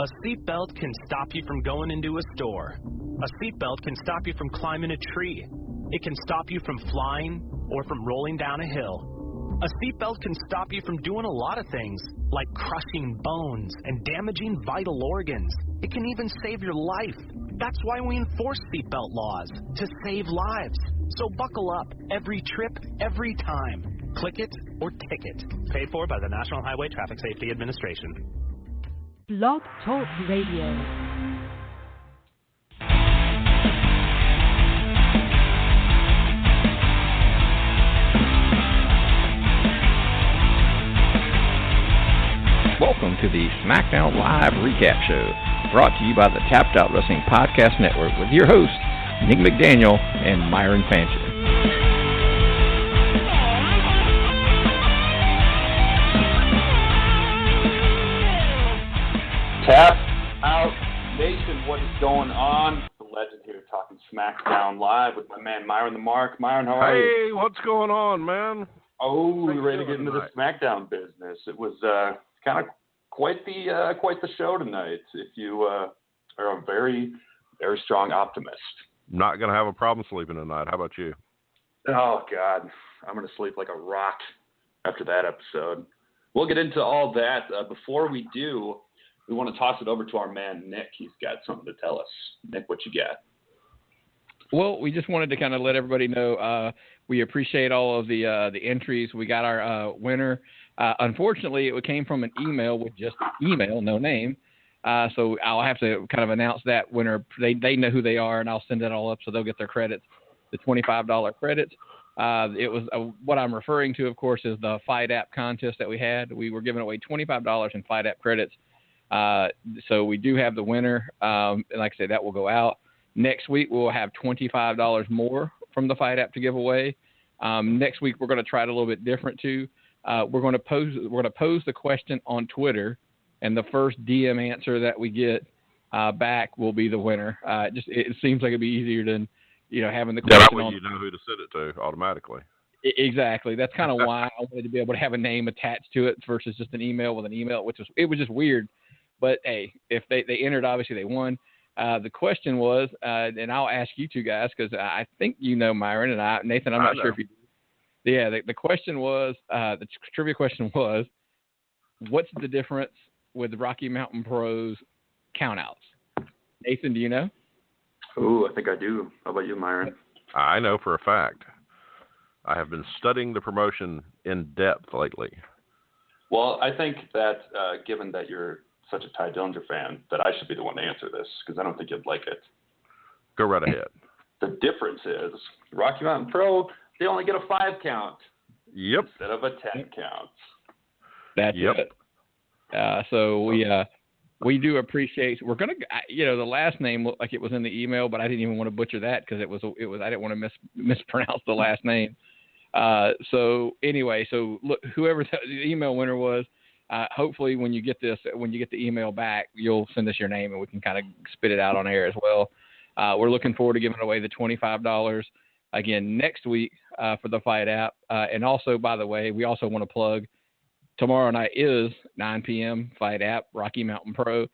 A seatbelt can stop you from going into a store. A seatbelt can stop you from climbing a tree. It can stop you from flying or from rolling down a hill. A seatbelt can stop you from doing a lot of things, like crushing bones and damaging vital organs. It can even save your life. That's why we enforce seatbelt laws, to save lives. So buckle up every trip, every time. Click it or ticket. Paid for by the National Highway Traffic Safety Administration. Blog Talk Radio. Welcome to the Smackdown Live Recap Show, brought to you by the Tapped Out Wrestling Podcast Network with your hosts, Nick McDaniel and Myron Fancher. Tap Out Nation, what is going on? The legend here talking Smackdown Live with my man Myron the Mark. Myron, how are you? Hey, what's going on, man? Oh, we're ready to get into the Smackdown business. It was kind of quite the show tonight. If you are a very, very strong optimist. Not going to have a problem sleeping tonight. How about you? Oh, God. I'm going to sleep like a rock after that episode. We'll get into all that. Before we do, we want to toss it over to our man, Nick. He's got something to tell us. Nick, what you got? Well, we just wanted to kind of let everybody know we appreciate all of the entries. We got our winner. Unfortunately, it came from an email with just email, no name. So I'll have to kind of announce that winner. They know who they are, and I'll send that all up so they'll get their credits, the $25 credits. It was what I'm referring to, of course, is the Fight App contest that we had. We were giving away $25 in Fight App credits. So we do have the winner. And like I said, that will go out. Next week, we'll have $25 more from the Fight App to give away. Next week, we're going to try it a little bit different, too. We're going to pose the question on Twitter, and the first DM answer that we get back will be the winner. It seems like it'd be easier than having the question. That way you know who to send it to automatically. Exactly. That's kind of why I wanted to be able to have a name attached to it versus just an email with an email, it was just weird. But hey, if they entered, obviously they won. The question was, and I'll ask you two guys because I think Myron and Nathan. I'm not sure if you do. Yeah, the question was, the trivia question was, what's the difference with Rocky Mountain Pro's countouts? Nathan, do you know? Oh, I think I do. How about you, Myron? I know for a fact. I have been studying the promotion in depth lately. Well, I think that given that you're such a Ty Dillinger fan, that I should be the one to answer this because I don't think you'd like it. Go right ahead. The difference is Rocky Mountain Pro, they only get a 5 count. Yep. Instead of a 10 count. That's it. So we do appreciate. We're gonna, the last name looked like it was in the email, but I didn't even want to butcher that because it was. I didn't want to mispronounce the last name. So anyway, look, whoever the email winner was. Hopefully, when you get the email back, you'll send us your name and we can kind of spit it out on air as well. We're looking forward to giving away the $25 again next week for the Fight App. And also, by the way, we also want to plug tomorrow night is 9 p.m. Fight App, Rocky Mountain Pro.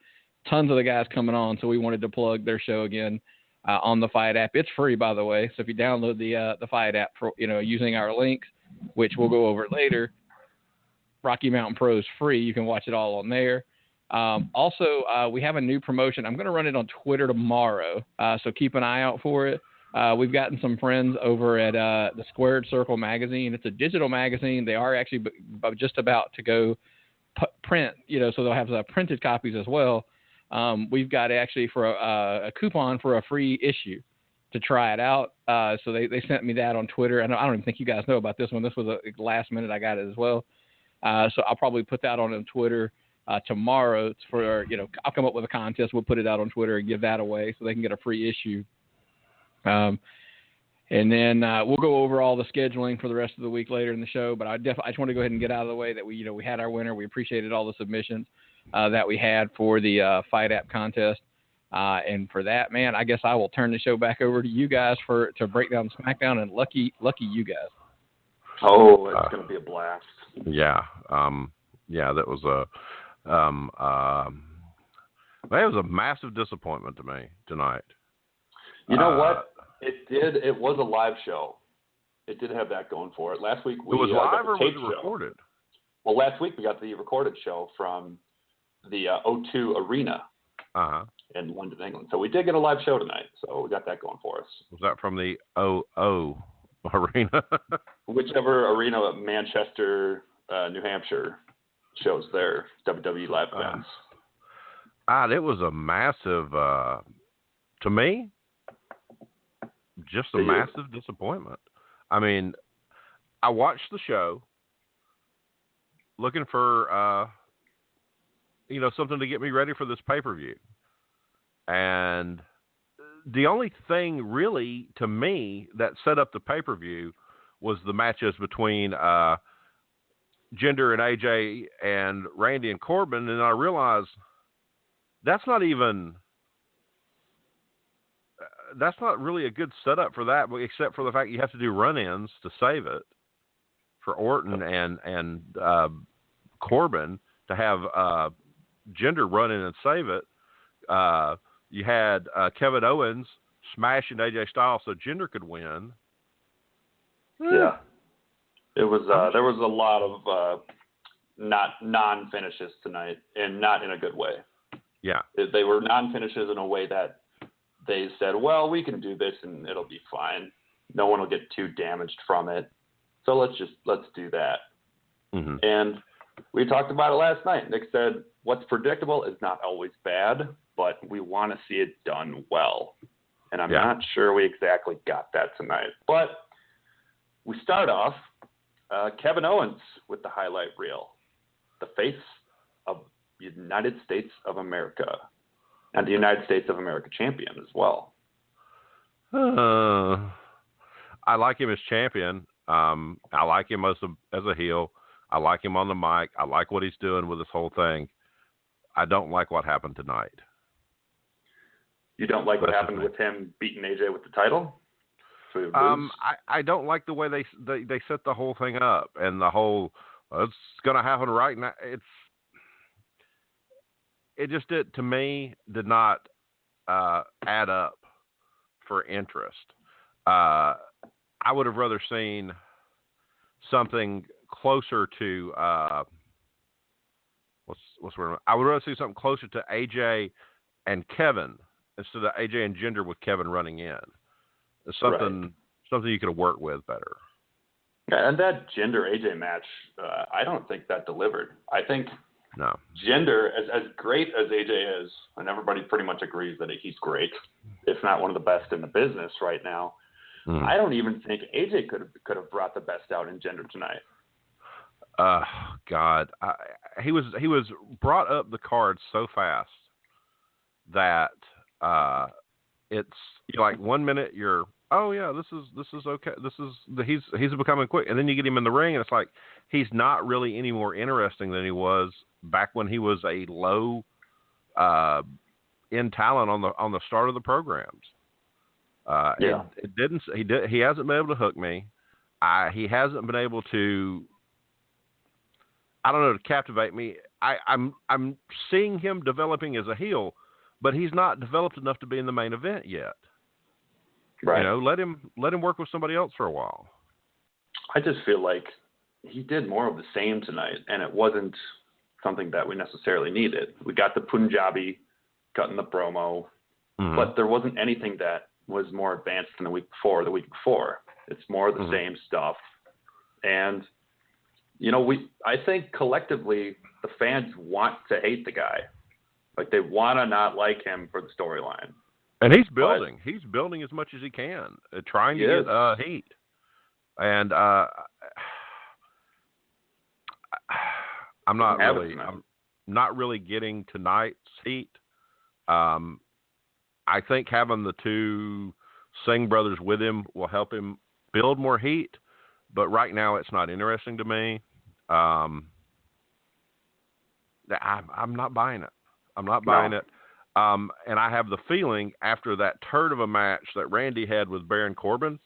Tons of the guys coming on, so we wanted to plug their show again on the Fight App. It's free, by the way. So if you download the Fight App, using our links, which we'll go over later. Rocky Mountain Pro is free. You can watch it all on there. Also, we have a new promotion. I'm going to run it on Twitter tomorrow, so keep an eye out for it. We've gotten some friends over at the Squared Circle magazine. It's a digital magazine. They are actually just about to go print, so they'll have printed copies as well. We've got actually for a coupon for a free issue to try it out. So they sent me that on Twitter. And I don't even think you guys know about this one. This was a last minute. I got it as well. So I'll probably put that on Twitter tomorrow. It's for, I'll come up with a contest. We'll put it out on Twitter and give that away so they can get a free issue. And then we'll go over all the scheduling for the rest of the week later in the show. But I just want to go ahead and get out of the way that we had our winner. We appreciated all the submissions that we had for the Fight App contest. And for that, man, I guess I will turn the show back over to you guys to break down Smackdown. And lucky you guys. Oh, it's going to be a blast. Yeah. That was That was a massive disappointment to me tonight. You know what? It did. It was a live show. It did have that going for it. Last week we it was live got the or tape was it recorded? Show. Well, last week we got the recorded show from the O2 Arena in London, England. So we did get a live show tonight. So we got that going for us. Was that from the OO Arena? Whichever arena, Manchester, New Hampshire, shows their WWE live events. It was a massive, to me, just a massive disappointment. I mean, I watched the show looking for, something to get me ready for this pay-per-view. And the only thing really, to me, that set up the pay-per-view was the matches between Jinder and AJ and Randy and Corbin. And I realized that's not really a good setup for that, except for the fact you have to do run-ins to save it for Orton and Corbin to have Jinder run in and save it. You had Kevin Owens smashing AJ Styles so Jinder could win. Yeah. It was there was a lot of non-finishes tonight, and not in a good way. Yeah. They were non-finishes in a way that they said, well, we can do this and it'll be fine. No one will get too damaged from it. So let's do that. Mm-hmm. And we talked about it last night. Nick said, what's predictable is not always bad, but we want to see it done well. And I'm not sure we exactly got that tonight. But we start off Kevin Owens with the highlight reel, the face of the United States of America, and the United States of America champion as well. I like him as champion. I like him as a heel. I like him on the mic. I like what he's doing with this whole thing. I don't like what happened tonight. You don't like what happened with him beating AJ with the title? I don't like the way they set the whole thing up, and the whole it's going to happen right now. It just did not add up for interest. I would have rather seen something closer to I would rather see something closer to AJ and Kevin instead of AJ and Jinder with Kevin running in. Something you could have worked with better. Yeah, and that Jinder AJ match, I don't think that delivered. I think Jinder, as great as AJ is, and everybody pretty much agrees that he's great, if not one of the best in the business right now. I don't even think AJ could have brought the best out in Jinder tonight. God, he was brought up the card so fast that it's like 1 minute you're, oh yeah, this is okay, he's becoming quick, and then you get him in the ring and it's like he's not really any more interesting than he was back when he was a low end talent on the start of the programs. He hasn't been able to hook me. He hasn't been able to, to captivate me. I'm seeing him developing as a heel, but he's not developed enough to be in the main event yet. Right. Let him work with somebody else for a while. I just feel like he did more of the same tonight, and it wasn't something that we necessarily needed. We got the Punjabi cutting the promo, but there wasn't anything that was more advanced than the week before. It's more of the same stuff. And, I think collectively the fans want to hate the guy. Like, they want to not like him for the storyline. And he's building. He's building as much as he can, trying to get heat. And I'm not really getting tonight's heat. I think having the two Singh brothers with him will help him build more heat, but right now it's not interesting to me. I'm not buying it. I'm not buying it. And I have the feeling after that turd of a match that Randy had with Baron Corbin,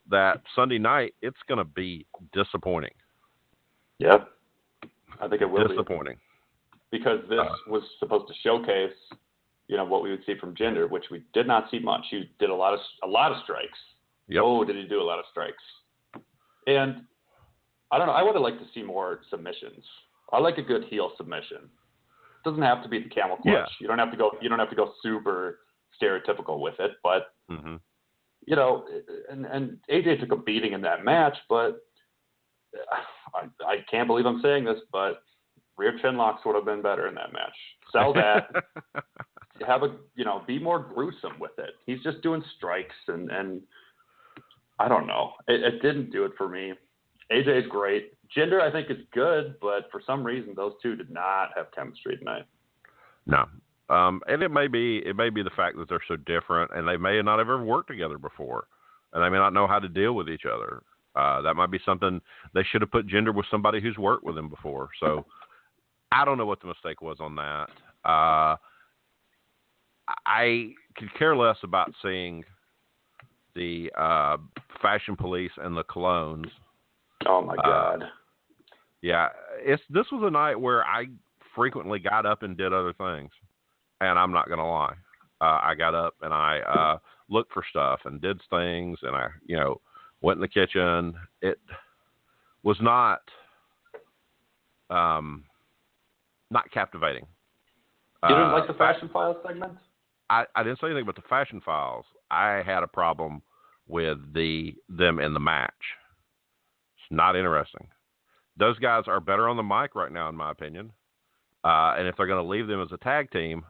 that Sunday night it's going to be disappointing. Yep. I think it will disappointing. Because this was supposed to showcase what we would see from Jinder, which we did not see much. He did a lot of strikes. Yep. Oh, did he do a lot of strikes? And I don't know. I would have liked to see more submissions. I like a good heel submission. It doesn't have to be the camel clutch. Yeah. You don't have to go super stereotypical with it. But and AJ took a beating in that match. But I can't believe I'm saying this, but rear chin locks would have been better in that match. Sell that. Be more gruesome with it. He's just doing strikes and I don't know. It didn't do it for me. AJ is great. Jinder, I think, is good, but for some reason, those two did not have chemistry tonight. No. And it may be the fact that they're so different, and they may not have ever worked together before, and they may not know how to deal with each other. That might be something they should have put Jinder with somebody who's worked with him before. So I don't know what the mistake was on that. I could care less about seeing the Fashion Police and the Colognes. Oh my God! Yeah, this was a night where I frequently got up and did other things, and I'm not gonna lie. I got up and I looked for stuff and did things, and I went in the kitchen. It was not captivating. You didn't like the Fashion Files segment? I didn't say anything about the Fashion Files. I had a problem with them in the match. It's not interesting. Those guys are better on the mic right now, in my opinion. And if they're going to leave them as a tag team,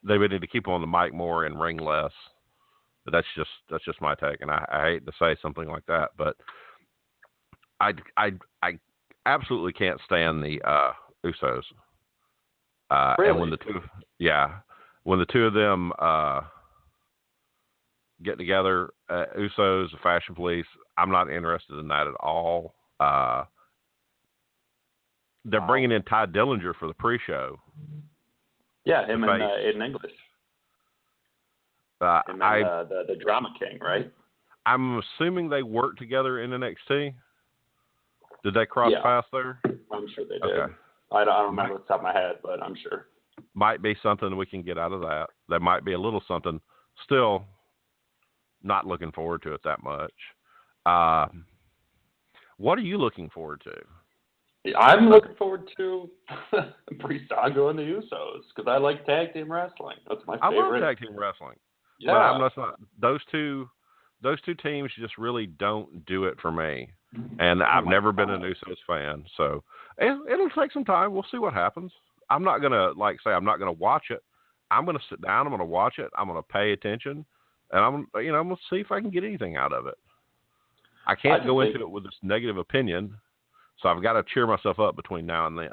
they would need to keep them on the mic more and ring less. But that's just my take, and I hate to say something like that, but I absolutely can't stand the Usos. Really? And when the two of them get together, Usos, the Fashion Police, I'm not interested in that at all. They're bringing in Ty Dillinger for the pre-show. Yeah, him and Aiden English. The Drama King, right? I'm assuming they work together in NXT. Did they cross paths there? I'm sure they did. Okay. I don't remember off the top of my head, but I'm sure. Might be something we can get out of that. There might be a little something. Still not looking forward to it that much. What are you looking forward to? I'm looking forward to Breezango and the Usos because I like tag team wrestling. That's my favorite. I love tag team wrestling. Yeah. But I'm not, those two teams just really don't do it for me. And I've never been an Usos fan. So it'll take some time. We'll see what happens. I'm not going to, I'm not going to watch it. I'm going to sit down. I'm going to watch it. I'm going to pay attention. And I'm going to see if I can get anything out of it. I can't go into it with this negative opinion. So I've got to cheer myself up between now and then.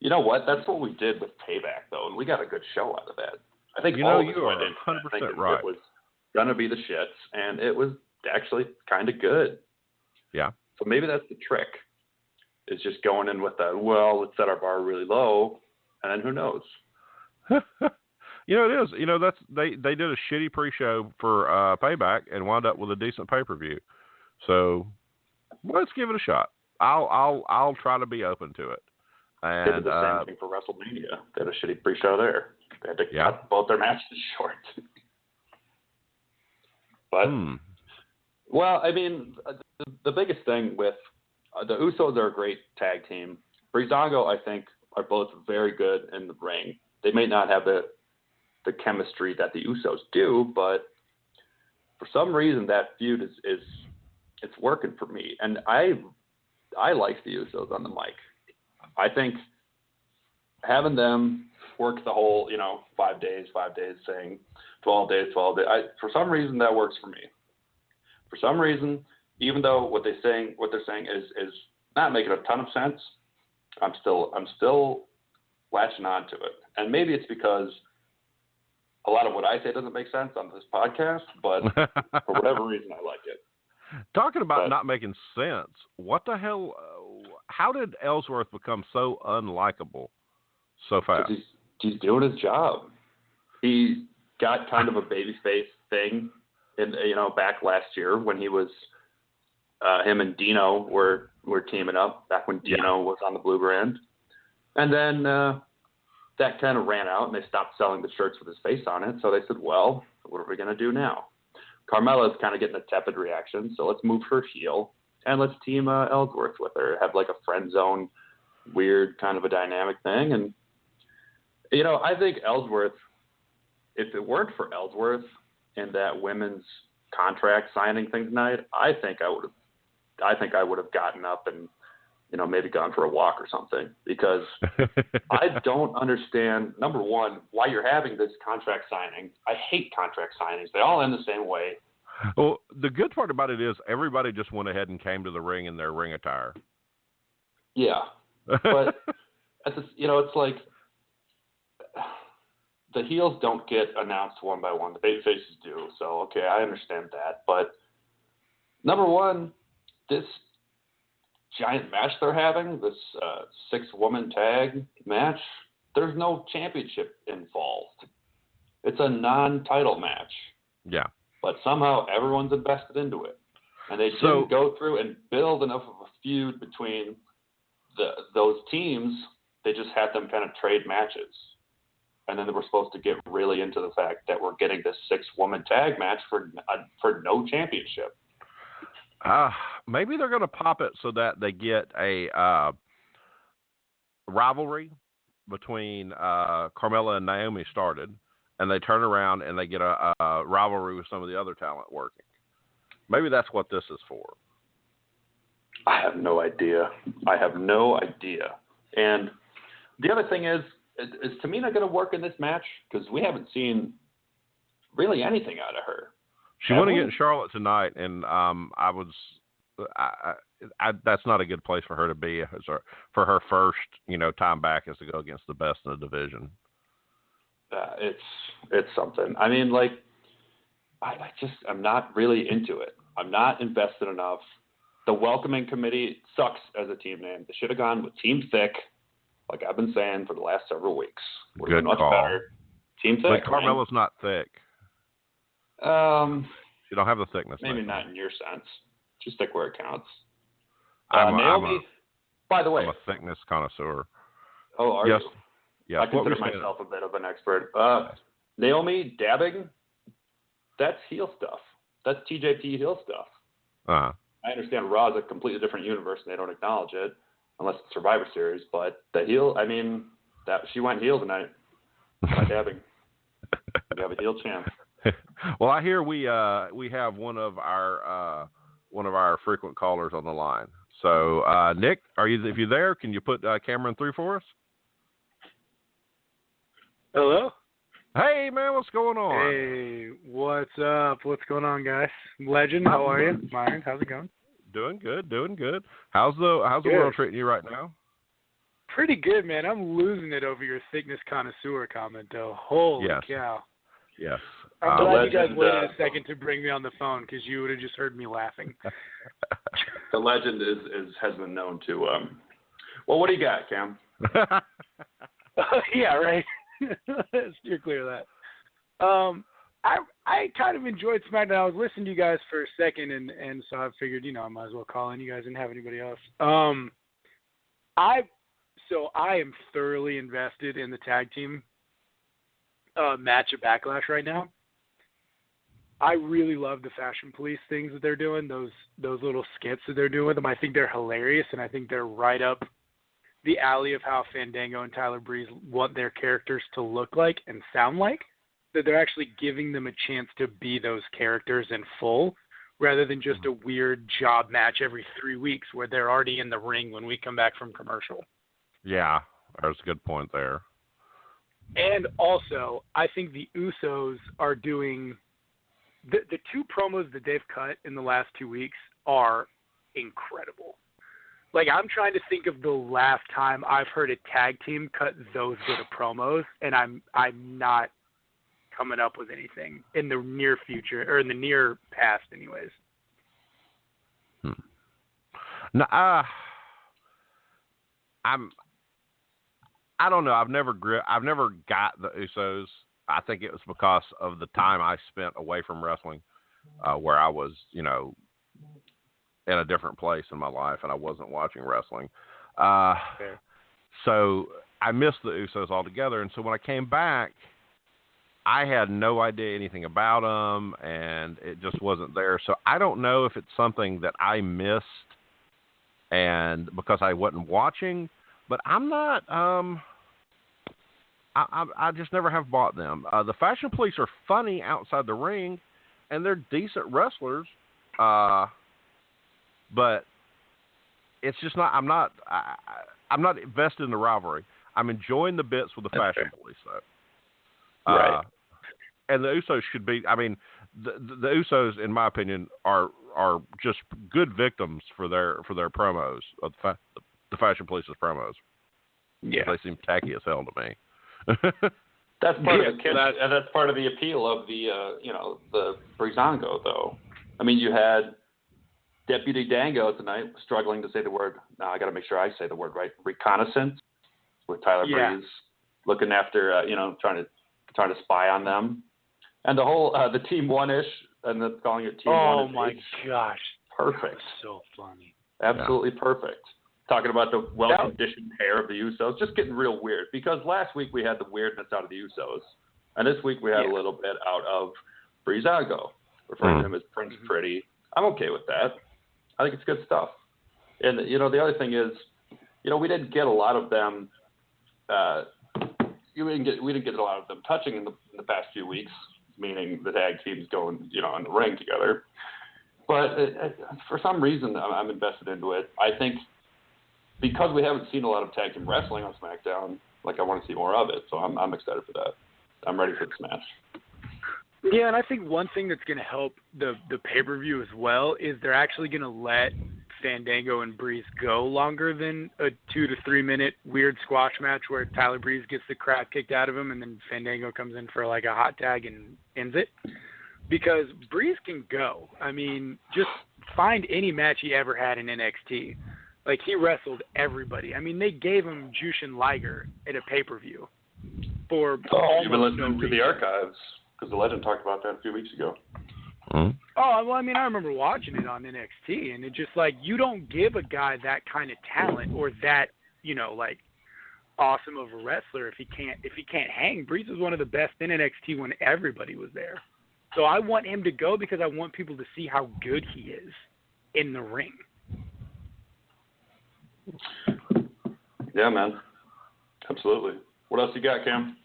You know what? That's what we did with Payback, though, and we got a good show out of that. I think you are went in 100% right. It was going to be the shits, and it was actually kind of good. Yeah. So maybe that's the trick, is just going in with that, let's set our bar really low, and then who knows? It is. They did a shitty pre-show for Payback and wound up with a decent pay-per-view. So let's give it a shot. I'll try to be open to it. And they did the same thing for WrestleMania. They had a shitty pre-show there. They had to cut both their matches short. But, well, I mean, the biggest thing with the Usos are a great tag team. Breezango, I think, are both very good in the ring. They may not have the chemistry that the Usos do, but for some reason that feud is it's working for me. And I like the Usos on the mic. I think having them work the whole, 5 days thing, 12 days. For some reason that works for me. For some reason, even though what they're saying is not making a ton of sense, I'm still latching on to it. And maybe it's because a lot of what I say doesn't make sense on this podcast, but for whatever reason, I like it. Talking about not making sense, what the hell? How did Ellsworth become so unlikable so fast? He's doing his job. He got kind of a babyface thing, back last year when he was him and Dino were teaming up back when Dino was on the Blue Brand, and then that kind of ran out, and they stopped selling the shirts with his face on it. So they said, well, what are we going to do now? Carmella's kind of getting a tepid reaction, so let's move her heel, and let's team Ellsworth with her, have like a friend zone, weird kind of a dynamic thing. And, you know, I think Ellsworth, if it weren't for Ellsworth and that women's contract signing thing tonight, I think I would have gotten up and, you know, maybe gone for a walk or something, because I don't understand, number one, why you're having this contract signing. I hate contract signings. They all end the same way. Well, the good part about it is everybody just went ahead and came to the ring in their ring attire. Yeah. But, you know, it's like the heels don't get announced one by one. The baby faces do. So, okay, I understand that. But, number one, this giant match they're having, this 6-woman tag match, there's no championship involved. It's a non-title match. Yeah. But somehow everyone's invested into it. And they didn't go through and build enough of a feud between those teams. They just had them kind of trade matches. And then they were supposed to get really into the fact that we're getting this 6-woman tag match for no championship. Maybe they're going to pop it so that they get a rivalry between Carmella and Naomi started, and they turn around and they get a rivalry with some of the other talent working. Maybe that's what this is for. I have no idea. And the other thing is Tamina going to work in this match? Because we haven't seen really anything out of her. She went against Charlotte tonight, and that's not a good place for her to be. For her first, time back is to go against the best in the division. It's something. I mean, like, I'm not really into it. I'm not invested enough. The welcoming committee sucks as a team name. They should have gone with Team Thick, like I've been saying for the last several weeks. Good much call. Better. Team Thick. But Carmella's not thick. You don't have the thickness. Maybe not in your sense. Just stick where it counts. Naomi, by the way, I'm a thickness connoisseur. Oh, are yes. you? Yes. I consider myself a bit of an expert. Naomi dabbing, that's heel stuff. That's TJP heel stuff. Uh-huh. I understand Raw is a completely different universe and they don't acknowledge it unless it's Survivor Series. But the heel, that she went heel tonight by dabbing. We have a heel champ. Well, I hear we have one of our frequent callers on the line. So, Nick, if you're there, can you put Cameron through for us? Hello. Hey, man, what's going on? Hey, what's up? What's going on, guys? Legend, how are you? Myron, how's it going? Doing good. How's the world treating you right now? Pretty good, man. I'm losing it over your thickness connoisseur comment, though. Holy cow. Yes. I'm glad you guys waited a second to bring me on the phone because you would have just heard me laughing. The legend has been known to. Well, what do you got, Cam? Yeah, right. Steer clear of that. I kind of enjoyed SmackDown. I was listening to you guys for a second, and so I figured, I might as well call in. You guys didn't have anybody else. I am thoroughly invested in the tag team match at Backlash right now. I really love the Fashion Police things that they're doing, those little skits that they're doing with them. I think they're hilarious, and I think they're right up the alley of how Fandango and Tyler Breeze want their characters to look like and sound like, that they're actually giving them a chance to be those characters in full rather than just a weird job match every 3 weeks where they're already in the ring when we come back from commercial. Yeah, there's a good point there. And also, I think the Usos are doing the 2 promos that they've cut in the last 2 weeks are incredible. Like, I'm trying to think of the last time I've heard a tag team cut those good of promos, and I'm not coming up with anything in the near future, or in the near past anyways. No, I don't know. I've never got the Usos. I think it was because of the time I spent away from wrestling, where I was, in a different place in my life and I wasn't watching wrestling. So I missed the Usos altogether. And so when I came back, I had no idea anything about them, and it just wasn't there. So I don't know if it's something that I missed and because I wasn't watching, but I'm not I just never have bought them. The Fashion Police are funny outside the ring, and they're decent wrestlers, but it's just not. I'm not invested in the rivalry. I'm enjoying the bits with the Fashion Police, though. Right. And the Usos should be. I mean, the Usos, in my opinion, are just good victims for their promos of the Fashion Police's promos. Yeah, they seem tacky as hell to me. That's part of that's part of the appeal of the the Breezango, though. I mean, you had Deputy Dango tonight struggling to say the word. Now I got to make sure I say the word right. Reconnaissance with Tyler Breeze looking after trying to spy on them, and the whole the Team One-ish, and then calling it Team One. Oh my gosh, perfect! So funny, absolutely perfect. Talking about the well-conditioned hair of the Usos, just getting real weird. Because last week we had the weirdness out of the Usos, and this week we had a little bit out of Breezango, referring to him as Prince Pretty. I'm okay with that. I think it's good stuff. And the other thing is, we didn't get a lot of them. We didn't get a lot of them touching in the past few weeks, meaning the tag teams going in the ring together. But for some reason, I'm invested into it. I think. Because we haven't seen a lot of tag team wrestling on SmackDown, I want to see more of it. So I'm excited for that. I'm ready for this match. Yeah, and I think one thing that's going to help the pay-per-view as well is they're actually going to let Fandango and Breeze go longer than a 2 to 3 minute weird squash match where Tyler Breeze gets the crap kicked out of him and then Fandango comes in for a hot tag and ends it. Because Breeze can go. I mean, just find any match he ever had in NXT. He wrestled everybody. I mean, they gave him Jushin Liger at a pay-per-view for you've been listening to the archives because the Legend talked about that a few weeks ago. Mm-hmm. Oh, well, I mean, I remember watching it on NXT, and it's just you don't give a guy that kind of talent or that, awesome of a wrestler if he can't hang. Breeze was one of the best in NXT when everybody was there. So I want him to go because I want people to see how good he is in the ring. Yeah, man. Absolutely. What else you got, Cam?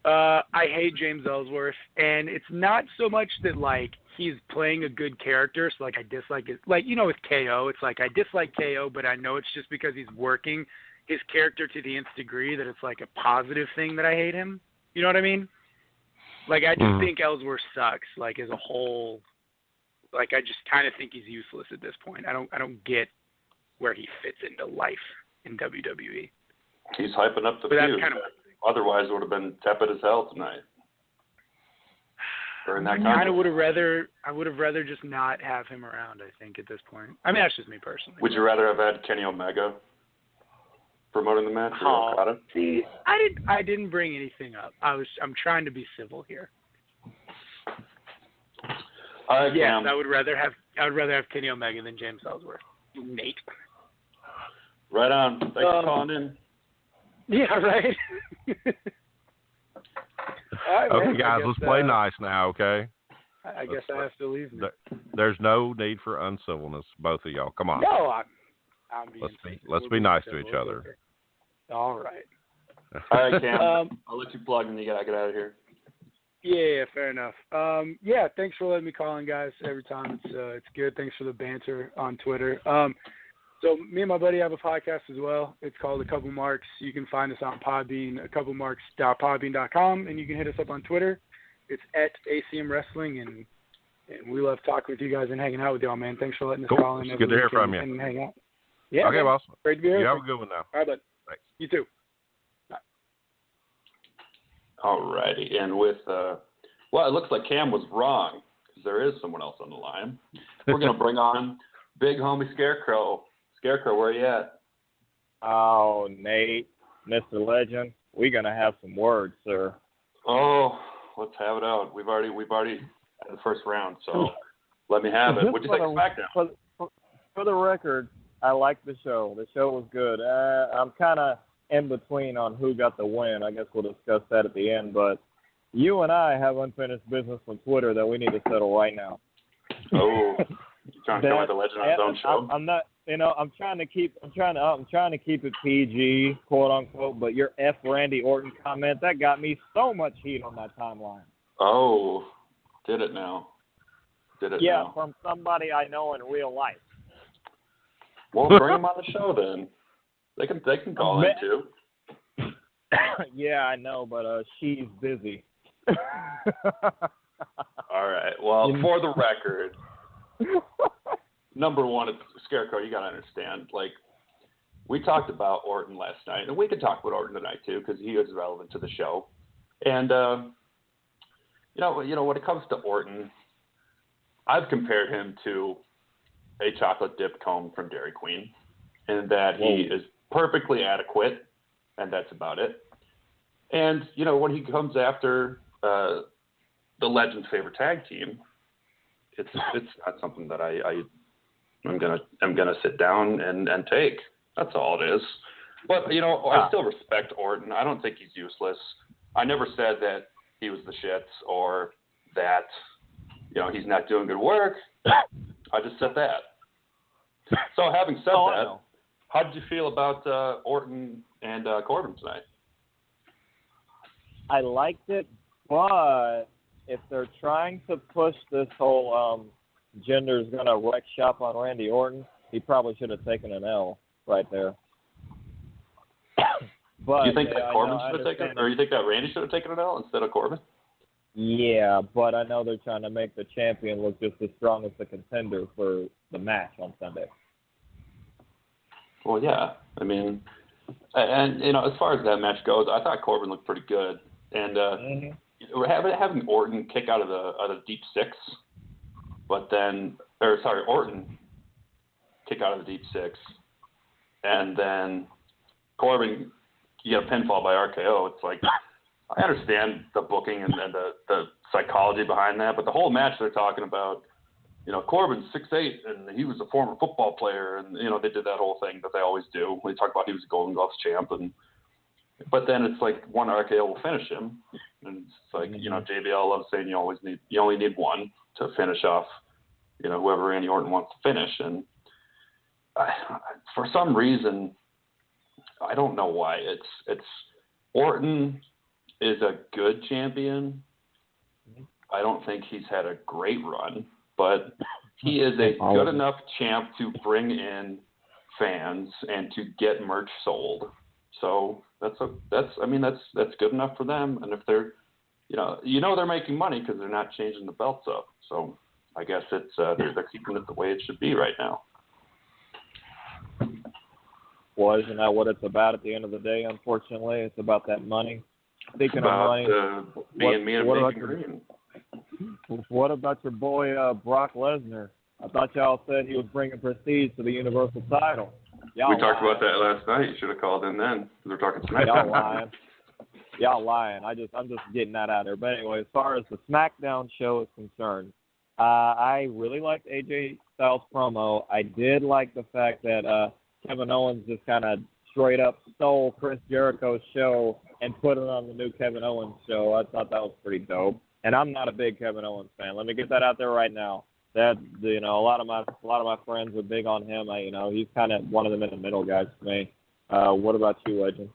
I hate James Ellsworth, and it's not so much that he's playing a good character, so I dislike it. With KO, it's I dislike KO, but I know it's just because he's working his character to the nth degree that it's a positive thing that I hate him. You know what I mean? I just think Ellsworth sucks. As a whole, I just kind of think he's useless at this point. I don't get where he fits into life in WWE. He's hyping up the feud. Otherwise, it would have been tepid as hell tonight. I would have rather just not have him around. I think at this point. I mean, that's just me personally. Would you rather have had Kenny Omega promoting the match or Okada? See, I didn't bring anything up. I'm trying to be civil here. Yes, I would rather have Kenny Omega than James Ellsworth. Nate. Right on. Thanks for calling in. Yeah, right. All right, okay, guys, let's play nice now, okay? I guess I have to leave now. There's no need for uncivilness, both of y'all. Come on. No, I'm being let's be nice to each other. Okay. All right. All right, Cam. I'll let you plug and you gotta get out of here. Yeah, fair enough. Thanks for letting me call in, guys. Every time it's good. Thanks for the banter on Twitter. So me and my buddy have a podcast as well. It's called A Couple Marks. You can find us on Podbean, acouplemarks.podbean.com, and you can hit us up on Twitter. It's at ACM Wrestling, and we love talking with you guys and hanging out with y'all, man. Thanks for letting us call in. It's good to hear from you. And hang out. Yeah. Okay, boss. Great to be here. You have a good one now. All right, bud. Thanks. You too. Bye. All righty. And with, it looks like Cam was wrong because there is someone else on the line. We're going to bring on Big Homie Scarecrow. Scarecrow, where are you at? Oh, Nate, Mr. Legend, we're going to have some words, sir. Oh, let's have it out. We've already had the first round, so let me have it. What'd you think of Smackdown? For the record, I liked the show. The show was good. I'm kind of in between on who got the win. I guess we'll discuss that at the end. But you and I have unfinished business from Twitter that we need to settle right now. Oh, you trying to come with the legend on his own show? I'm not. I'm trying to keep it PG, quote unquote. But your F Randy Orton comment that got me so much heat on that timeline. Oh, did it now? Yeah, from somebody I know in real life. Well, bring him on the show then. They can call in too. Yeah, I know, but she's busy. All right. Well, for the record, number one, Scarecrow, you got to understand. Like, we talked about Orton last night, and we can talk about Orton tonight too because he is relevant to the show. And when it comes to Orton, I've compared him to a chocolate dip cone from Dairy Queen, in that he is perfectly adequate, and that's about it. And when he comes after the Legend's favorite tag team, it's not something that I'm gonna sit down and take. That's all it is. But I still respect Orton. I don't think he's useless. I never said that he was the shits or that he's not doing good work. I just said that. So having said that, how did you feel about Orton and Corbin tonight? I liked it, but if they're trying to push this whole Jinder's gonna wreck shop on Randy Orton, he probably should have taken an L right there. But do you think that Corbin should have taken, or you think that Randy should have taken an L instead of Corbin? Yeah, but I know they're trying to make the champion look just as strong as the contender for the match on Sunday. Well, yeah. I mean, and as far as that match goes, I thought Corbin looked pretty good, and having Orton kick out of the deep six, Orton kick out of the deep six, and then Corbin get a pinfall by RKO. It's like, I understand the booking and the psychology behind that, but the whole match they're talking about, Corbin's 6'8", and he was a former football player, and they did that whole thing that they always do. They talk about he was a Golden Gloves champ, but then it's like one RKO will finish him, and it's like JBL loves saying you only need one to finish off, whoever Randy Orton wants to finish, and for some reason, I don't know why it's Orton is a good champion. I don't think he's had a great run, but he is a good enough champ to bring in fans and to get merch sold. So that's good enough for them. And if they're, they're making money because they're not changing the belts up. So I guess it's they're keeping it the way it should be right now. Well, isn't that what it's about at the end of the day? Unfortunately, it's about that money. Speaking of money, what about your boy Brock Lesnar? I thought y'all said he was bringing prestige to the Universal title. We talked about that last night. You should have called in then. We're talking SmackDown. Y'all lying. I'm just getting that out there. But anyway, as far as the SmackDown show is concerned, I really liked AJ Styles' promo. I did like the fact that Kevin Owens just kind of straight up stole Chris Jericho's show and put it on the new Kevin Owens show. I thought that was pretty dope. And I'm not a big Kevin Owens fan. Let me get that out there right now. That a lot of my friends are big on him. He's kind of one of them in the middle guys for me. What about you, Legend?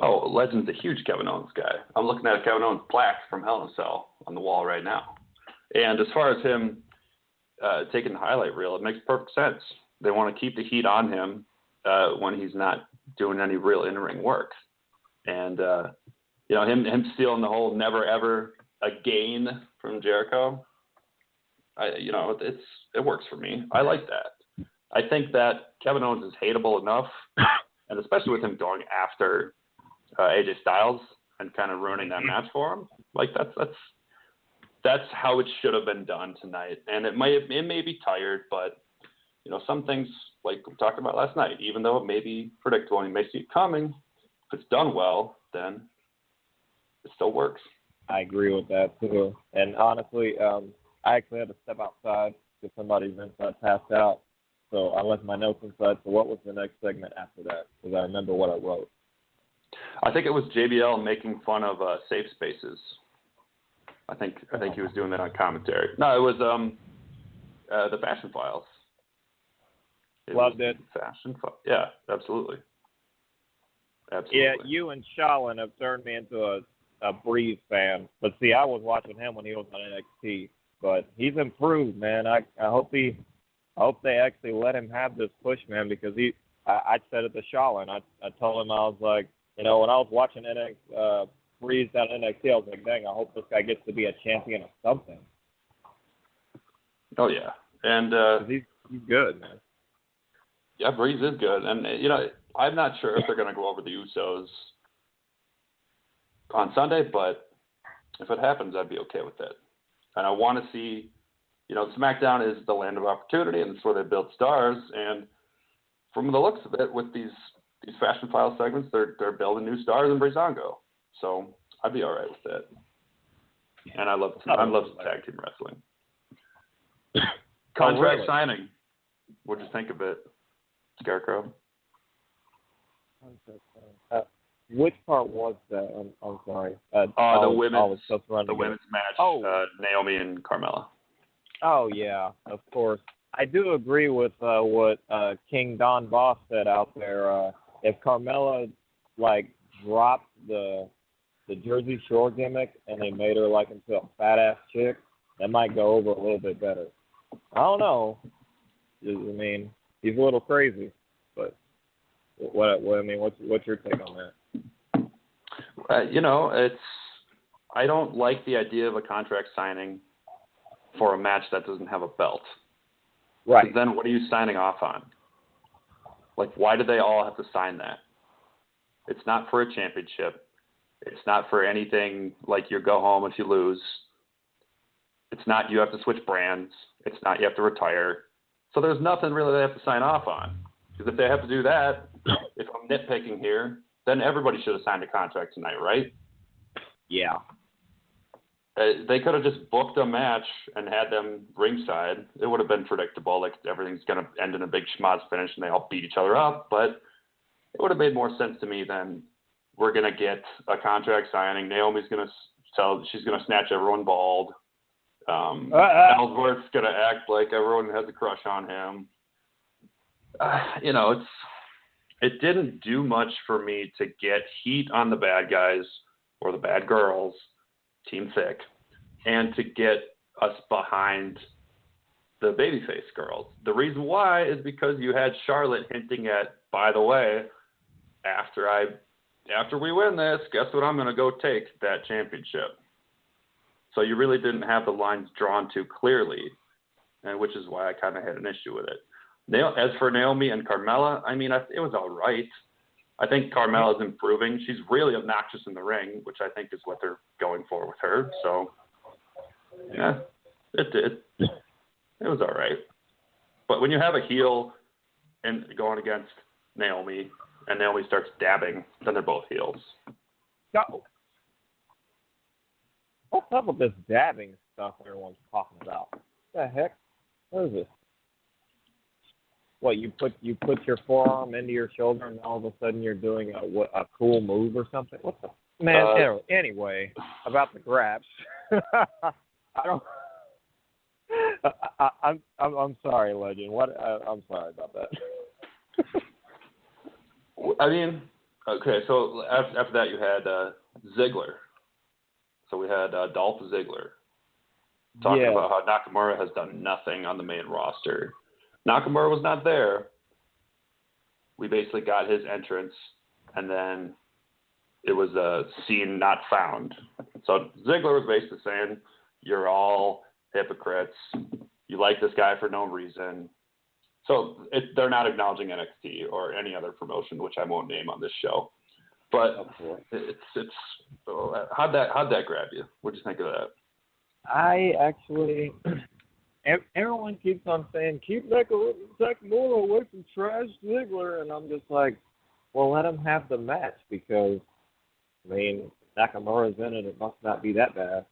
Oh, Legend's a huge Kevin Owens guy. I'm looking at a Kevin Owens plaque from Hell in a Cell on the wall right now. And as far as him taking the highlight reel, it makes perfect sense. They want to keep the heat on him when he's not doing any real in-ring work. And, him stealing the whole never, ever again from Jericho, it works for me. I like that. I think that Kevin Owens is hateable enough, and especially with him going after AJ Styles and kind of ruining that match for him. Like that's how it should have been done tonight. And it may be tired, but some things, like we talked about last night, even though it may be predictable and you may see it coming, if it's done well, then it still works. I agree with that too. And honestly, I actually had to step outside because somebody's inside passed out. so I left my notes inside. So what was the next segment after that? Because I remember what I wrote. I think it was JBL making fun of safe spaces. I think he was doing that on commentary. No, it was the Fashion Files. Loved it. Yeah, absolutely. Yeah, you and Shalin have turned me into a Breeze fan. But see, I was watching him when he was on NXT. But he's improved, man. I hope they actually let him have this push, man, because I said it to Shalin. I told him, I was like, when I was watching Breeze down at NXT, I was like, dang, I hope this guy gets to be a champion of something. Oh, yeah. And he's good, man. Yeah, Breeze is good. And, I'm not sure if they're going to go over the Usos on Sunday, but if it happens, I'd be okay with it. And I want to see, SmackDown is the land of opportunity, and it's where they build stars. And from the looks of it, with these Fashion File segments, they're building new stars in Breezango. So I'd be all right with that. And I love tag team wrestling. Contract signing. What'd you think of it, Scarecrow? Which part was that? I'm sorry. The women's match. Oh. Naomi and Carmella. Oh yeah, of course. I do agree with what King Don Boss said out there. If Carmella dropped the Jersey Shore gimmick and they made her into a fat ass chick, that might go over a little bit better. I don't know. I mean, he's a little crazy, but what's your take on that? I don't like the idea of a contract signing for a match that doesn't have a belt. Right. Then what are you signing off on? Why do they all have to sign that? It's not for a championship. It's not for anything like you go home if you lose. It's not you have to switch brands. It's not you have to retire. So there's nothing really they have to sign off on. Because if they have to do that, if I'm nitpicking here, then everybody should have signed a contract tonight, right? Yeah. They could have just booked a match and had them ringside. It would have been predictable. Everything's going to end in a big schmoz finish and they all beat each other up. But it would have made more sense to me than we're going to get a contract signing. Naomi's going to she's going to snatch everyone bald. Ellsworth's going to act like everyone has a crush on him. It didn't do much for me to get heat on the bad guys or the bad girls, Team Thick, and to get us behind the babyface girls. The reason why is because you had Charlotte hinting at, by the way, after we win this, guess what I'm going to go take that championship. So you really didn't have the lines drawn too clearly, and which is why I kind of had an issue with it. As for Naomi and Carmella, it was all right. I think Carmella's improving. She's really obnoxious in the ring, which I think is what they're going for with her. So, yeah, it did. It was all right. But when you have a heel and going against Naomi, and Naomi starts dabbing, then they're both heels. No. What's up with this dabbing stuff everyone's talking about? What the heck? What is this? What, you put your forearm into your shoulder and all of a sudden you're doing a cool move or something? What the man? Anyway, about the graps. I'm sorry, Legend. I'm sorry about that. Okay. So after that, you had Ziggler. So we had Dolph Ziggler talking about how Nakamura has done nothing on the main roster. Nakamura was not there. We basically got his entrance, and then it was a scene not found. So Ziggler was basically saying, you're all hypocrites. You like this guy for no reason. So they're not acknowledging NXT or any other promotion, which I won't name on this show. But how'd that grab you? What'd you think of that? I actually... Everyone keeps on saying, keep Nakamura away from trash Ziggler, and I'm just like, well, let him have the match because, Nakamura's in it. It must not be that bad.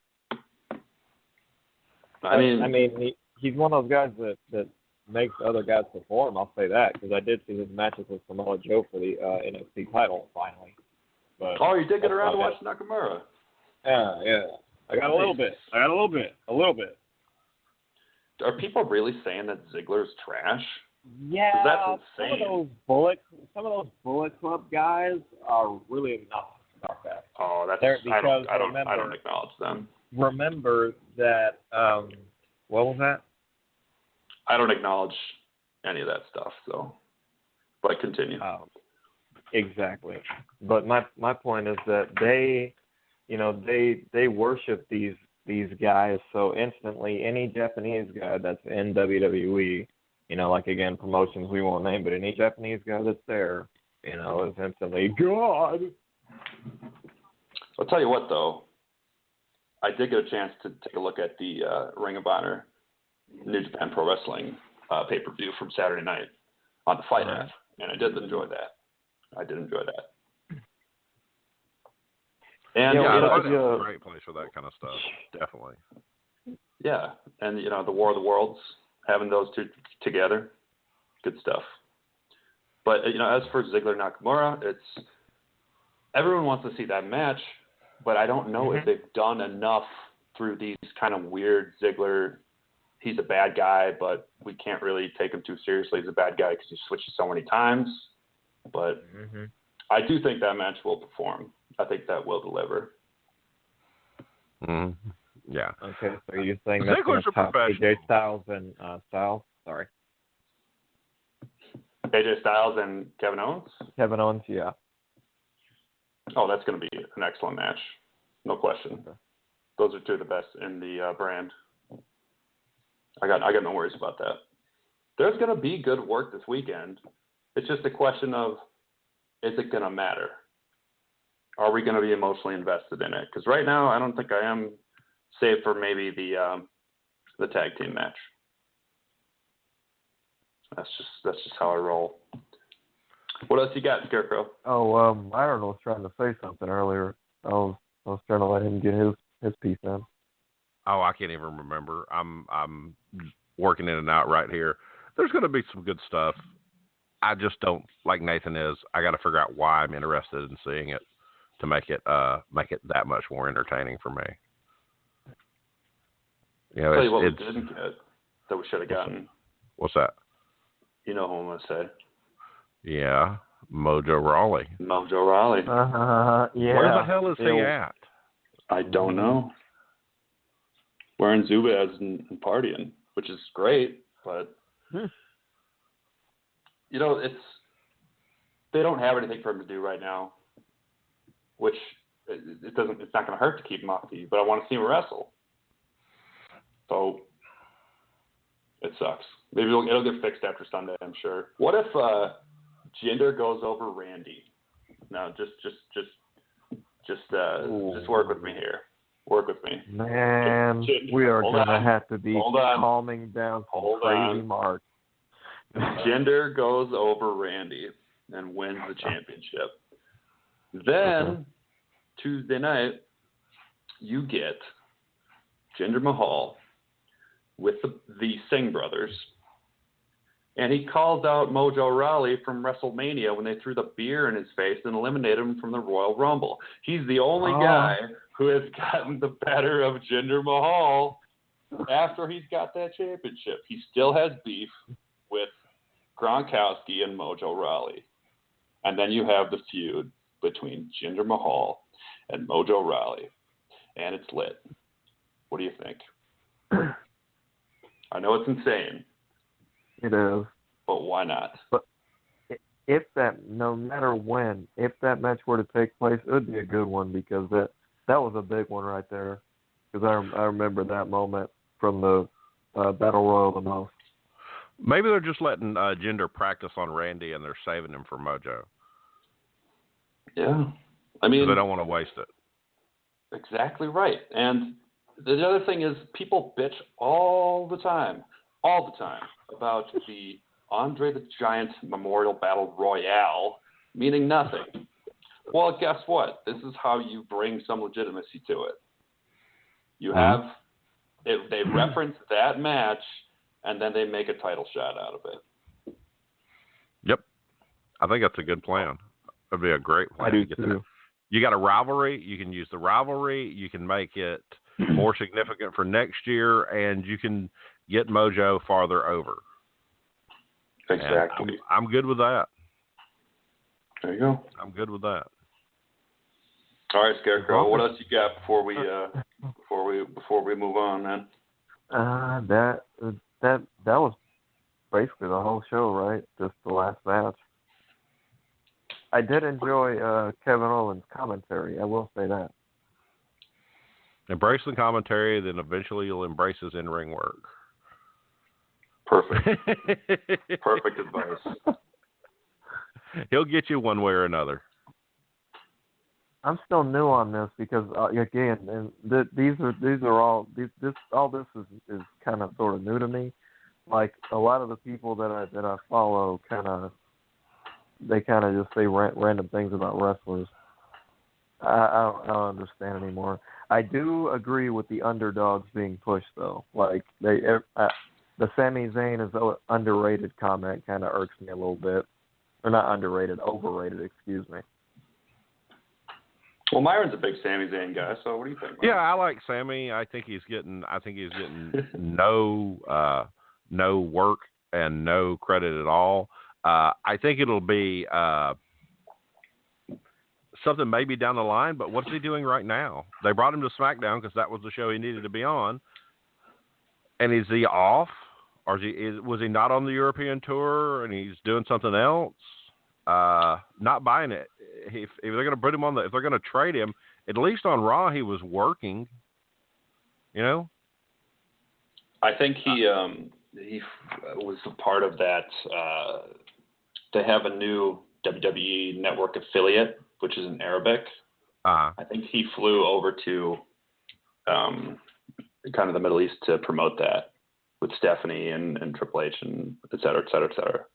He's one of those guys that makes other guys perform. I'll say that because I did see his matches with Samoa Joe for the NXT title finally. But you did get around to watch Nakamura. Yeah. I got a little bit. Are people really saying that Ziggler's trash? Yeah, that's insane. Some of those Bullet Club guys are really obnoxious about that. Oh, that's I don't acknowledge them. Remember that what was that? I don't acknowledge any of that stuff, but continue. Exactly. But my point is that they worship these guys so instantly. Any Japanese guy that's in WWE, like again promotions we won't name, but any Japanese guy that's there, is instantly God. I'll tell you what though, I did get a chance to take a look at the Ring of Honor New Japan Pro Wrestling pay-per-view from Saturday night on the Fight app, and I did enjoy that. And it's a great place for that kind of stuff, definitely. Yeah, and the War of the Worlds, having those two together, good stuff. But as for Ziggler Nakamura, it's everyone wants to see that match, but I don't know if they've done enough through these kind of weird Ziggler. He's a bad guy, but we can't really take him too seriously as a bad guy because he switches so many times. But I do think that match will perform. I think that will deliver. Yeah. Okay, so you're saying that's going to top AJ Styles and Styles? Sorry. AJ Styles and Kevin Owens? Kevin Owens, yeah. Oh, that's going to be an excellent match. No question. Okay. Those are two of the best in the brand. I got no worries about that. There's going to be good work this weekend. It's just a question of, is it going to matter? Are we going to be emotionally invested in it? Because right now, I don't think I am, save for maybe the tag team match. That's just how I roll. What else you got, Scarecrow? Oh, Myron was trying to say something earlier. I was trying to let him get his piece in. Oh, I can't even remember. I'm working in and out right here. There's going to be some good stuff. I just don't, like Nathan is, I got to figure out why I'm interested in seeing it to make it that much more entertaining for me. Tell you what we didn't get that we should have gotten. What's that? You know who I'm going to say. Yeah, Mojo Rawley. Yeah. Where the hell is he at? I don't know. Wearing Zubaz and partying, which is great, but they don't have anything for him to do right now, which it's not going to hurt to keep him off TV, but I want to see him wrestle. So it sucks. Maybe it'll get fixed after Sunday, I'm sure. What if Jinder goes over Randy? No, just work with me here. Work with me. Man, we are going to have to be calming down some crazy Mark. Jinder goes over Randy and wins the championship. Then, Tuesday night, you get Jinder Mahal with the Singh brothers, and he calls out Mojo Rawley from WrestleMania when they threw the beer in his face and eliminated him from the Royal Rumble. He's the only guy who has gotten the better of Jinder Mahal after he's got that championship. He still has beef with Gronkowski and Mojo Rawley. And then you have the feud between Jinder Mahal and Mojo Rawley. And it's lit. What do you think? I know it's insane. It is. But why not? But no matter when, if that match were to take place, it would be a good one because that was a big one right there. Because I remember that moment from the Battle Royal the most. Maybe they're just letting Jinder practice on Randy and they're saving him for Mojo. Yeah. I mean, they don't want to waste it. Exactly right. And the other thing is people bitch all the time about the Andre the Giant Memorial Battle Royale meaning nothing. Well, guess what? This is how you bring some legitimacy to it. You have, if they reference that match and then they make a title shot out of it. Yep. I think that's a good plan. That'd be a great plan. I do too. You got a rivalry. You can use the rivalry. You can make it more significant for next year, and you can get Mojo farther over. Exactly. I'm good with that. There you go. I'm good with that. All right, Scarecrow. What else you got before we move on, man? That was basically the whole show, right? Just the last match. I did enjoy Kevin Owens' commentary. I will say that. Embrace the commentary, then eventually you'll embrace his in-ring work. Perfect. Perfect advice. He'll get you one way or another. I'm still new on this because again, and these are all this is kind of sort of new to me. Like a lot of the people that I follow, they kind of just say random things about wrestlers. I don't understand anymore. I do agree with the underdogs being pushed though. Like the Sami Zayn is underrated comment kind of irks me a little bit, or not underrated, overrated. Excuse me. Well, Myron's a big Sami Zayn guy, so what do you think, Myron? Yeah, I like Sammy. I think he's getting no work and no credit at all. I think it'll be something maybe down the line, but what's he doing right now? They brought him to Smackdown because that was the show he needed to be on. And is he off? Or was he not on the European tour and he's doing something else? Not buying it. If they're going to put him if they're going to trade him, at least on Raw he was working. You know. I think he was a part of that. They have a new WWE Network affiliate, which is in Arabic. I think he flew over to kind of the Middle East to promote that with Stephanie and Triple H and et cetera, et cetera, et cetera.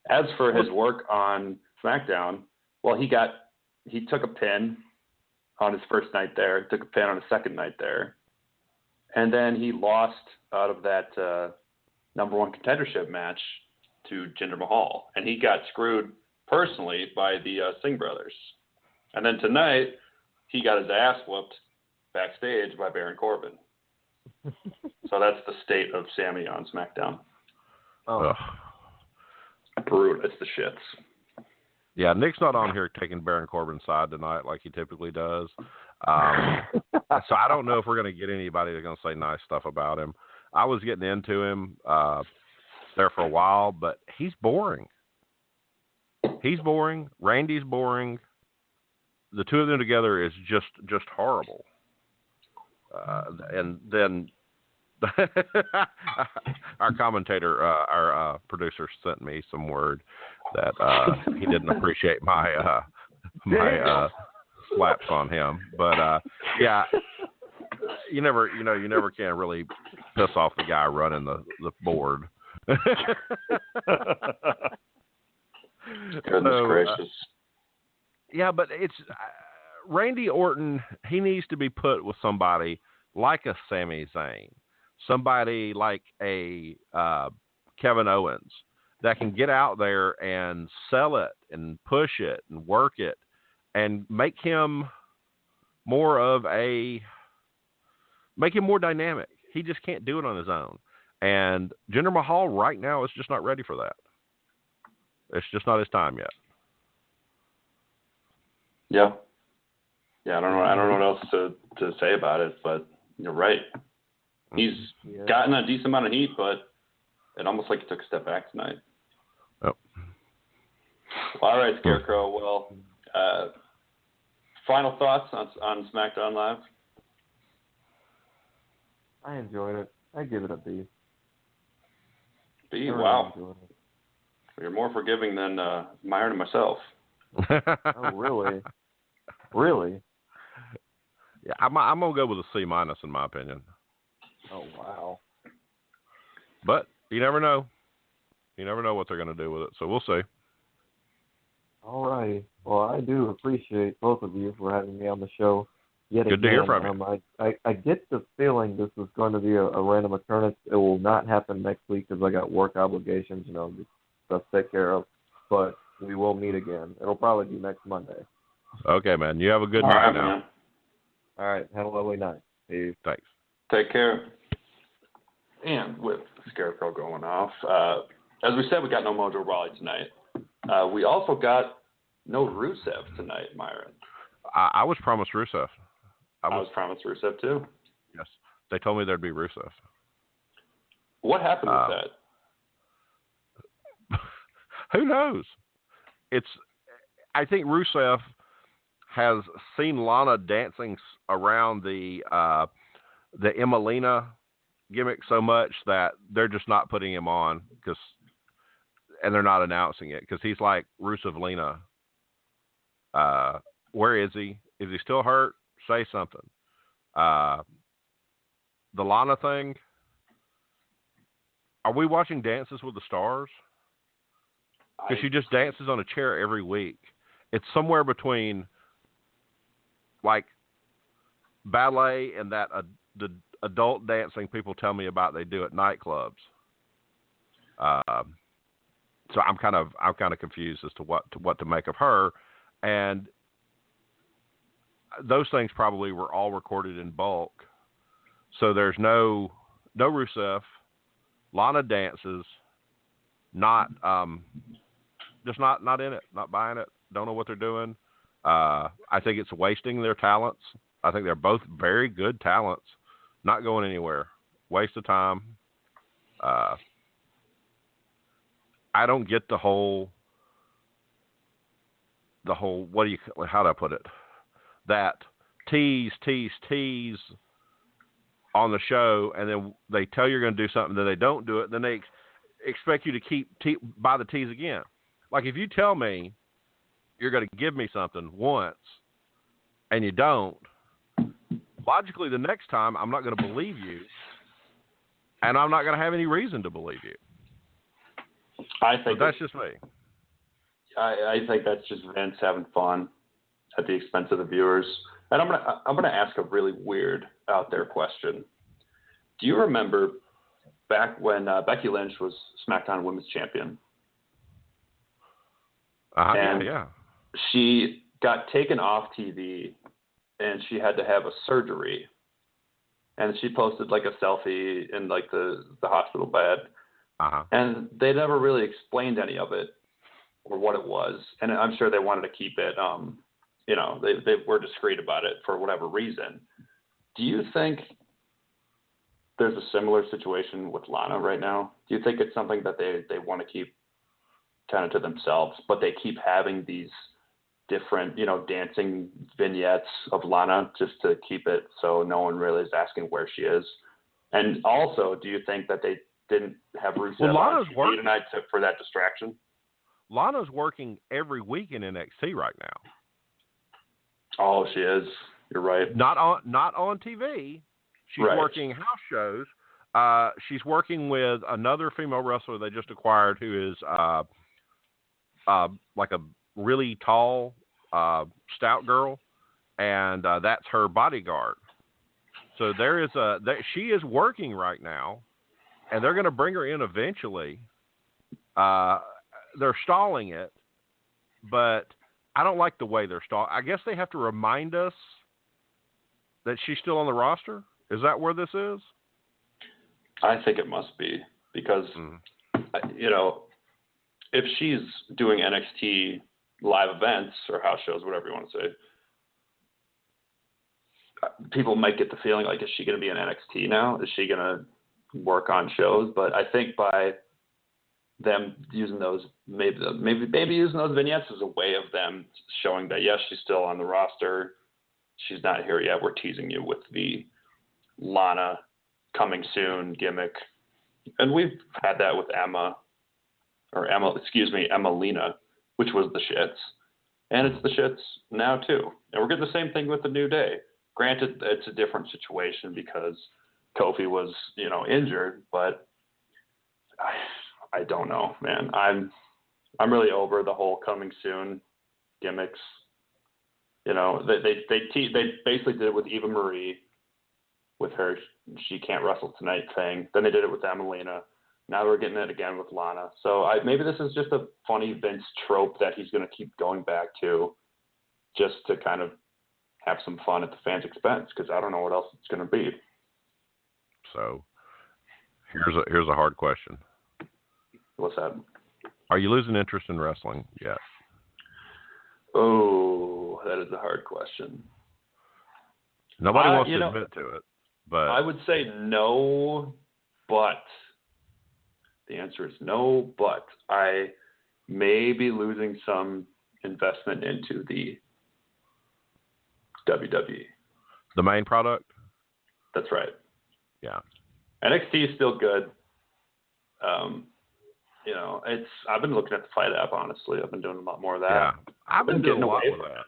As for his work on SmackDown, well, he took a pin on his first night there, took a pin on his second night there, and then he lost out of that number one contendership match to Jinder Mahal, and he got screwed personally by the Singh brothers. And then tonight, he got his ass whooped backstage by Baron Corbin. So that's the state of Sammy on SmackDown. Oh. Brutal. It's the shits. Yeah, Nick's not on here taking Baron Corbin's side tonight like he typically does. So I don't know if we're going to get anybody that's going to say nice stuff about him. I was getting into him there for a while, but he's boring. He's boring. Randy's boring. The two of them together is just horrible. And then our commentator, our producer, sent me some word that he didn't appreciate my slaps on him. But yeah, you never can really piss off the guy running the board. Goodness gracious. Yeah, but it's Randy Orton. He needs to be put with somebody like a Sami Zayn, somebody like a Kevin Owens that can get out there and sell it and push it and work it and make him more dynamic. He just can't do it on his own. And Jinder Mahal right now is just not ready for that. It's just not his time yet. Yeah. I don't know what else to say about it, but you're right. He's gotten a decent amount of heat, but it almost like he took a step back tonight. Oh. All right, Scarecrow. Well, final thoughts on SmackDown Live? I enjoyed it. I give it a B. B? Wow. You're more forgiving than Myron and myself. Oh, really? Really? Yeah, I'm gonna go with a C- in my opinion. Oh, wow. But you never know. You never know what they're gonna do with it, so we'll see. All right. Well, I do appreciate both of you for having me on the show. yet Good again. to hear from you. I get the feeling this is going to be a random occurrence. It will not happen next week because I got work obligations, just stuff to take care of. But we will meet again. It'll probably be next Monday. Okay, man. You have a good All night right, now. man. All right. Have a lovely night. Peace. Thanks. Take care. And with Scarecrow going off, as we said, we got no Mojo Rawley tonight. We also got no Rusev tonight, Myron. I was promised Rusev. I was promised Rusev too. Yes. They told me there'd be Rusev. What happened with that? Who knows? I think Rusev has seen Lana dancing around the Emelina gimmick so much that they're just not putting him on and they're not announcing it because he's like Rusev Lena. Where is he? Is he still hurt? Say something. The Lana thing. Are we watching Dances with the Stars? Because she just dances on a chair every week. It's somewhere between like ballet and that the adult dancing people tell me about they do at nightclubs. So I'm kind of confused as to what to make of her, and those things probably were all recorded in bulk. So there's no Rusev. Lana dances, just not in it, not buying it. Don't know what they're doing. I think it's wasting their talents. I think they're both very good talents, not going anywhere. Waste of time. I don't get the whole how do I put it? That tease on the show, and then they tell you're going to do something, then they don't do it, then they expect you to buy the tease again. Like if you tell me you're going to give me something once and you don't, logically the next time I'm not going to believe you, and I'm not going to have any reason to believe you. I think that's just me. I think that's just Vince having fun at the expense of the viewers. And I'm gonna ask a really weird out there question. Do you remember back when Becky Lynch was SmackDown Women's Champion? Yeah. She got taken off TV, and she had to have a surgery. And she posted like a selfie in like the hospital bed. And they never really explained any of it or what it was. And I'm sure they wanted to keep it, they were discreet about it for whatever reason. Do you think there's a similar situation with Lana right now? Do you think it's something that they want to keep kind of to themselves, but they keep having these different, dancing vignettes of Lana just to keep it so no one really is asking where she is? And also, do you think that they didn't have Rusev on TV tonight for that distraction? Lana's working every week in NXT right now. Oh, she is. You're right. Not on TV. She's working house shows. She's working with another female wrestler they just acquired who is like a really tall, stout girl, and that's her bodyguard. So she is working right now. And they're going to bring her in eventually. They're stalling it, but I don't like the way they're stalling. I guess they have to remind us that she's still on the roster. Is that where this is? I think it must be because, if she's doing NXT live events or house shows, whatever you want to say, people might get the feeling like, is she going to be in NXT now? Is she going to work on shows? But I think by them using those, maybe using those vignettes as a way of them showing that, yes, she's still on the roster. She's not here yet. We're teasing you with the Lana coming soon gimmick. And we've had that with Emelina, which was the shits. And it's the shits now too. And we're getting the same thing with the New Day. Granted, it's a different situation because Kofi was, injured, but I don't know, man. I'm really over the whole coming soon gimmicks. You know, they basically did it with Eva Marie, with her she can't wrestle tonight thing. Then they did it with Emelina. Now we're getting it again with Lana. So maybe this is just a funny Vince trope that he's going to keep going back to, just to kind of have some fun at the fans' expense, because I don't know what else it's going to be. So here's a hard question. What's that? Are you losing interest in wrestling yet? Oh, that is a hard question. Nobody wants to admit to it, but I would say no, but the answer is no, but I may be losing some investment into the WWE. The main product? That's right. Yeah. NXT is still good. You know, I've been looking at the Fight app, honestly. I've been doing a lot more of that. Yeah. I've been doing a lot with that.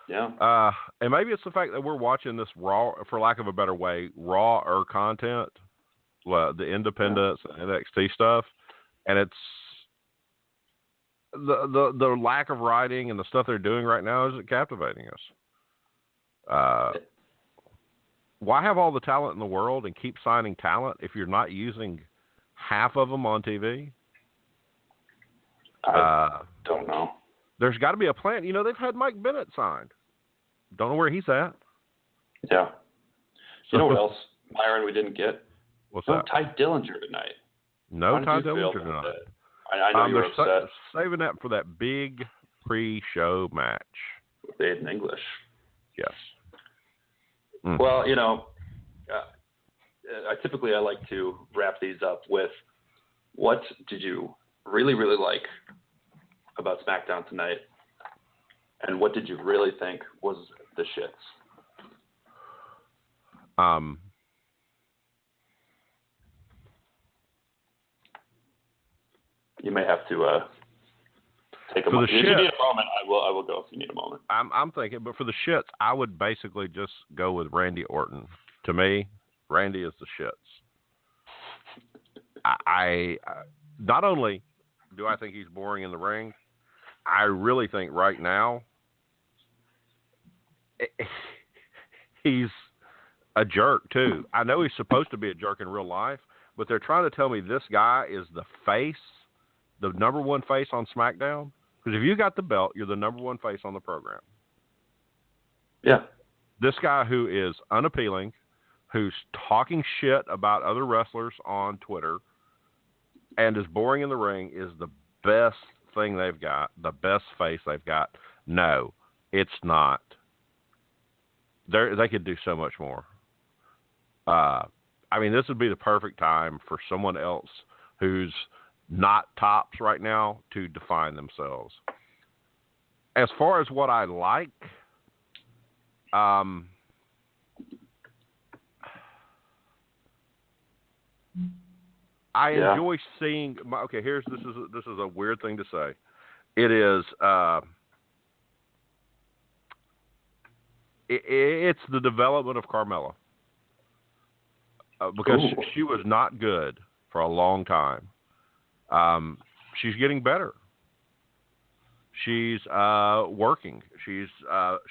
that. Yeah. And maybe it's the fact that we're watching this raw, for lack of a better way, rawer content, the independence and NXT stuff, and it's the lack of writing and the stuff they're doing right now is captivating us. Why have all the talent in the world and keep signing talent if you're not using half of them on TV? I don't know. There's got to be a plan. You know, they've had Mike Bennett signed. Don't know where he's at. Yeah. You know what else, Myron, we didn't get? What's no that? Ty Dillinger tonight. No Ty Dillinger tonight. I know you're upset. Saving that for that big pre-show match. With Aiden English. Yes. Well, you know, I like to wrap these up with, what did you really, really like about SmackDown tonight? And what did you really think was the shits? You may have to take a moment. If you need a moment, I will go if you need a moment. I'm thinking, but for the shits, I would basically just go with Randy Orton. To me, Randy is the shits. I not only do I think he's boring in the ring, I really think right now he's a jerk too. I know he's supposed to be a jerk in real life, but they're trying to tell me this guy is the face, the number one face on SmackDown. Because if you got the belt, you're the number one face on the program. Yeah. This guy who is unappealing, who's talking shit about other wrestlers on Twitter, and is boring in the ring, is the best thing they've got, the best face they've got. No, it's not. They could do so much more. I mean, this would be the perfect time for someone else who's not tops right now to define themselves. As far as what I like, I enjoy seeing. Okay, this is a weird thing to say. It is. It's the development of Carmella, because she was not good for a long time. She's getting better. She's working. She's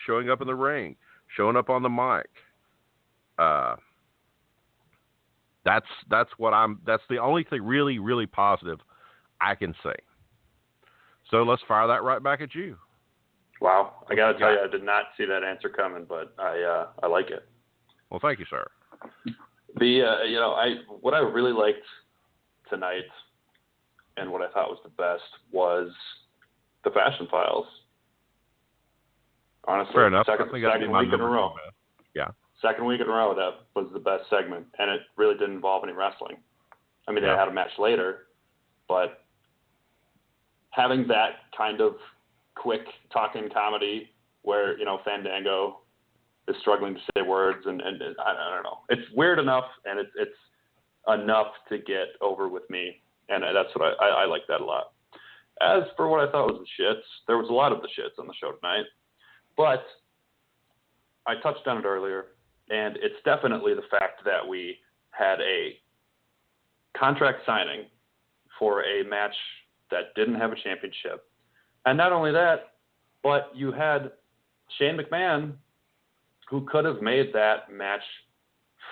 showing up in the ring, showing up on the mic. That's the only thing really, really positive I can say. So let's fire that right back at you. Wow. I got to tell you, I did not see that answer coming, but I like it. Well, thank you, sir. What I really liked tonight and what I thought was the best was the Fashion Files. Honestly, fair enough. Second week in a row. Yeah. Second week in a row, that was the best segment, and it really didn't involve any wrestling. I mean, they had a match later, but having that kind of quick talking comedy where, Fandango is struggling to say words, and I don't know. It's weird enough, and it's enough to get over with me, and that's what I like that a lot. As for what I thought was the shits, there was a lot of the shits on the show tonight, but I touched on it earlier, and it's definitely the fact that we had a contract signing for a match that didn't have a championship. And not only that, But you had Shane McMahon, who could have made that match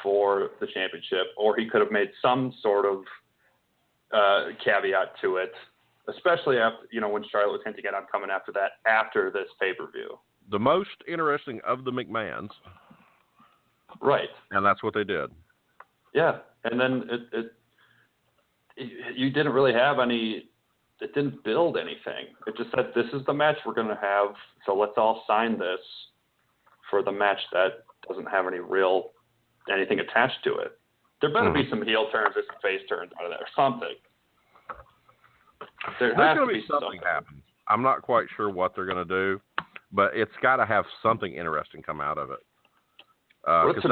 for the championship, or he could have made some sort of caveat to it, especially after, when Charlotte was hinting at I'm coming after that after this pay-per-view. The most interesting of the McMahons. Right. And that's what they did. Yeah. And then you didn't really have any, it didn't build anything. It just said, this is the match we're going to have, so let's all sign this for the match that doesn't have anything attached to it. There better be some heel turns or some face turns out of that or something. There's going to be something happen. I'm not quite sure what they're going to do, but it's got to have something interesting come out of it. What if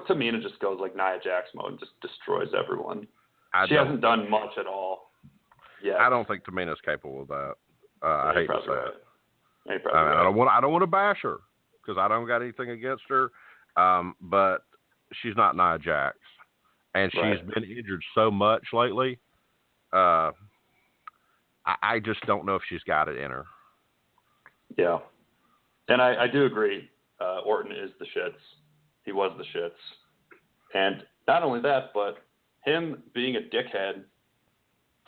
Tamina just goes like Nia Jax mode and just destroys everyone? She hasn't done much at all yet. I don't think Tamina's capable of that. I hate to say it. I don't want to bash her because I don't got anything against her, but she's not Nia Jax, and she's been injured so much lately. I just don't know if she's got it in her. Yeah, and I do agree. Orton is the shits. He was the shits. And not only that, but him being a dickhead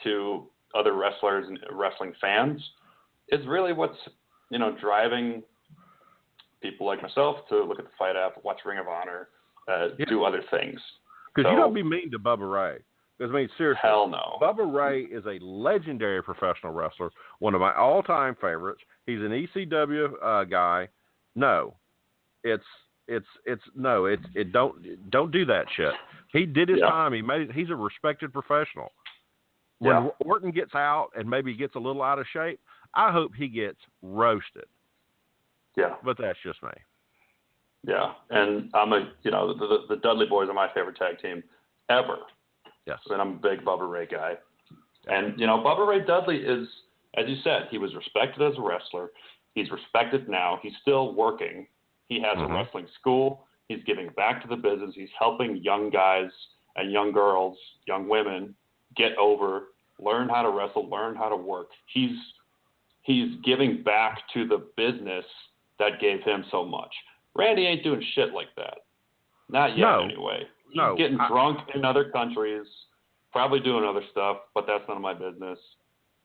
to other wrestlers and wrestling fans is really what's, driving people like myself to look at the Fight app, watch Ring of Honor, do other things. Because you don't be mean to Bubba Ray. Because, seriously. Hell no. Bubba Ray is a legendary professional wrestler, one of my all-time favorites. He's an ECW guy. No. Don't do that shit. He did his time. He's a respected professional. When Orton gets out and maybe gets a little out of shape, I hope he gets roasted. Yeah. But that's just me. Yeah. And I'm the Dudley Boys are my favorite tag team ever. Yes. And I'm a big Bubba Ray guy. And, Bubba Ray Dudley is, as you said, he was respected as a wrestler. He's respected now. He's still working. He has a wrestling school. He's giving back to the business. He's helping young guys and young girls, young women get over, learn how to wrestle, learn how to work. He's giving back to the business that gave him so much. Randy ain't doing shit like that. Not yet, anyway. He's getting drunk in other countries, probably doing other stuff, but that's none of my business.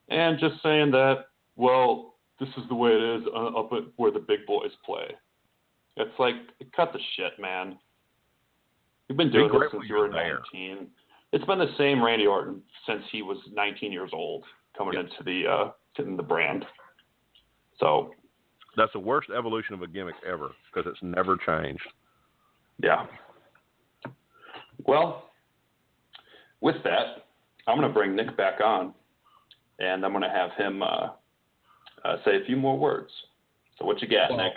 And just saying that, well, this is the way it is up at where the big boys play. It's like, cut the shit, man. You've been doing this since you were 19. It's been the same Randy Orton since he was 19 years old coming into the brand. So that's the worst evolution of a gimmick ever because it's never changed. Yeah. Well, with that, I'm going to bring Nick back on, and I'm going to have him say a few more words. So what you got, Nick?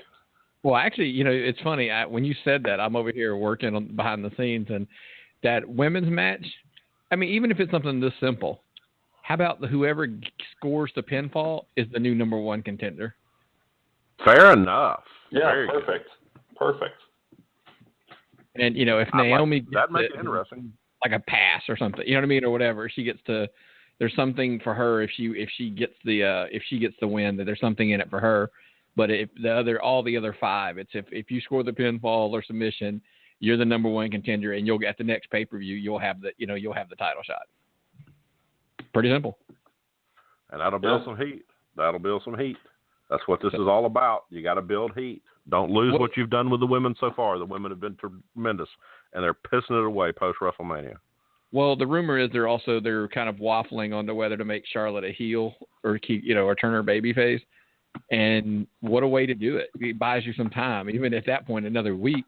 Well, actually, it's funny. When you said that, I'm over here working behind the scenes, and that women's match, even if it's something this simple, how about whoever scores the pinfall is the new number one contender? Fair enough. Yeah, Very perfect. Good. Perfect. And, if Naomi gets that makes it interesting. Like a pass or something, or whatever, she gets to, there's something for her if she gets the win, that there's something in it for her. But if all the other five, it's if you score the pinfall or submission, you're the number one contender, and you'll get the next pay-per-view, you'll have the title shot. Pretty simple. And that'll build some heat. That's what this is all about. You got to build heat. Don't lose what you've done with the women so far. The women have been tremendous, and they're pissing it away post-WrestleMania. Well, the rumor is they're kind of waffling on to whether to make Charlotte a heel or keep or turn her babyface. And what a way to do it. It buys you some time, even at that point, another week,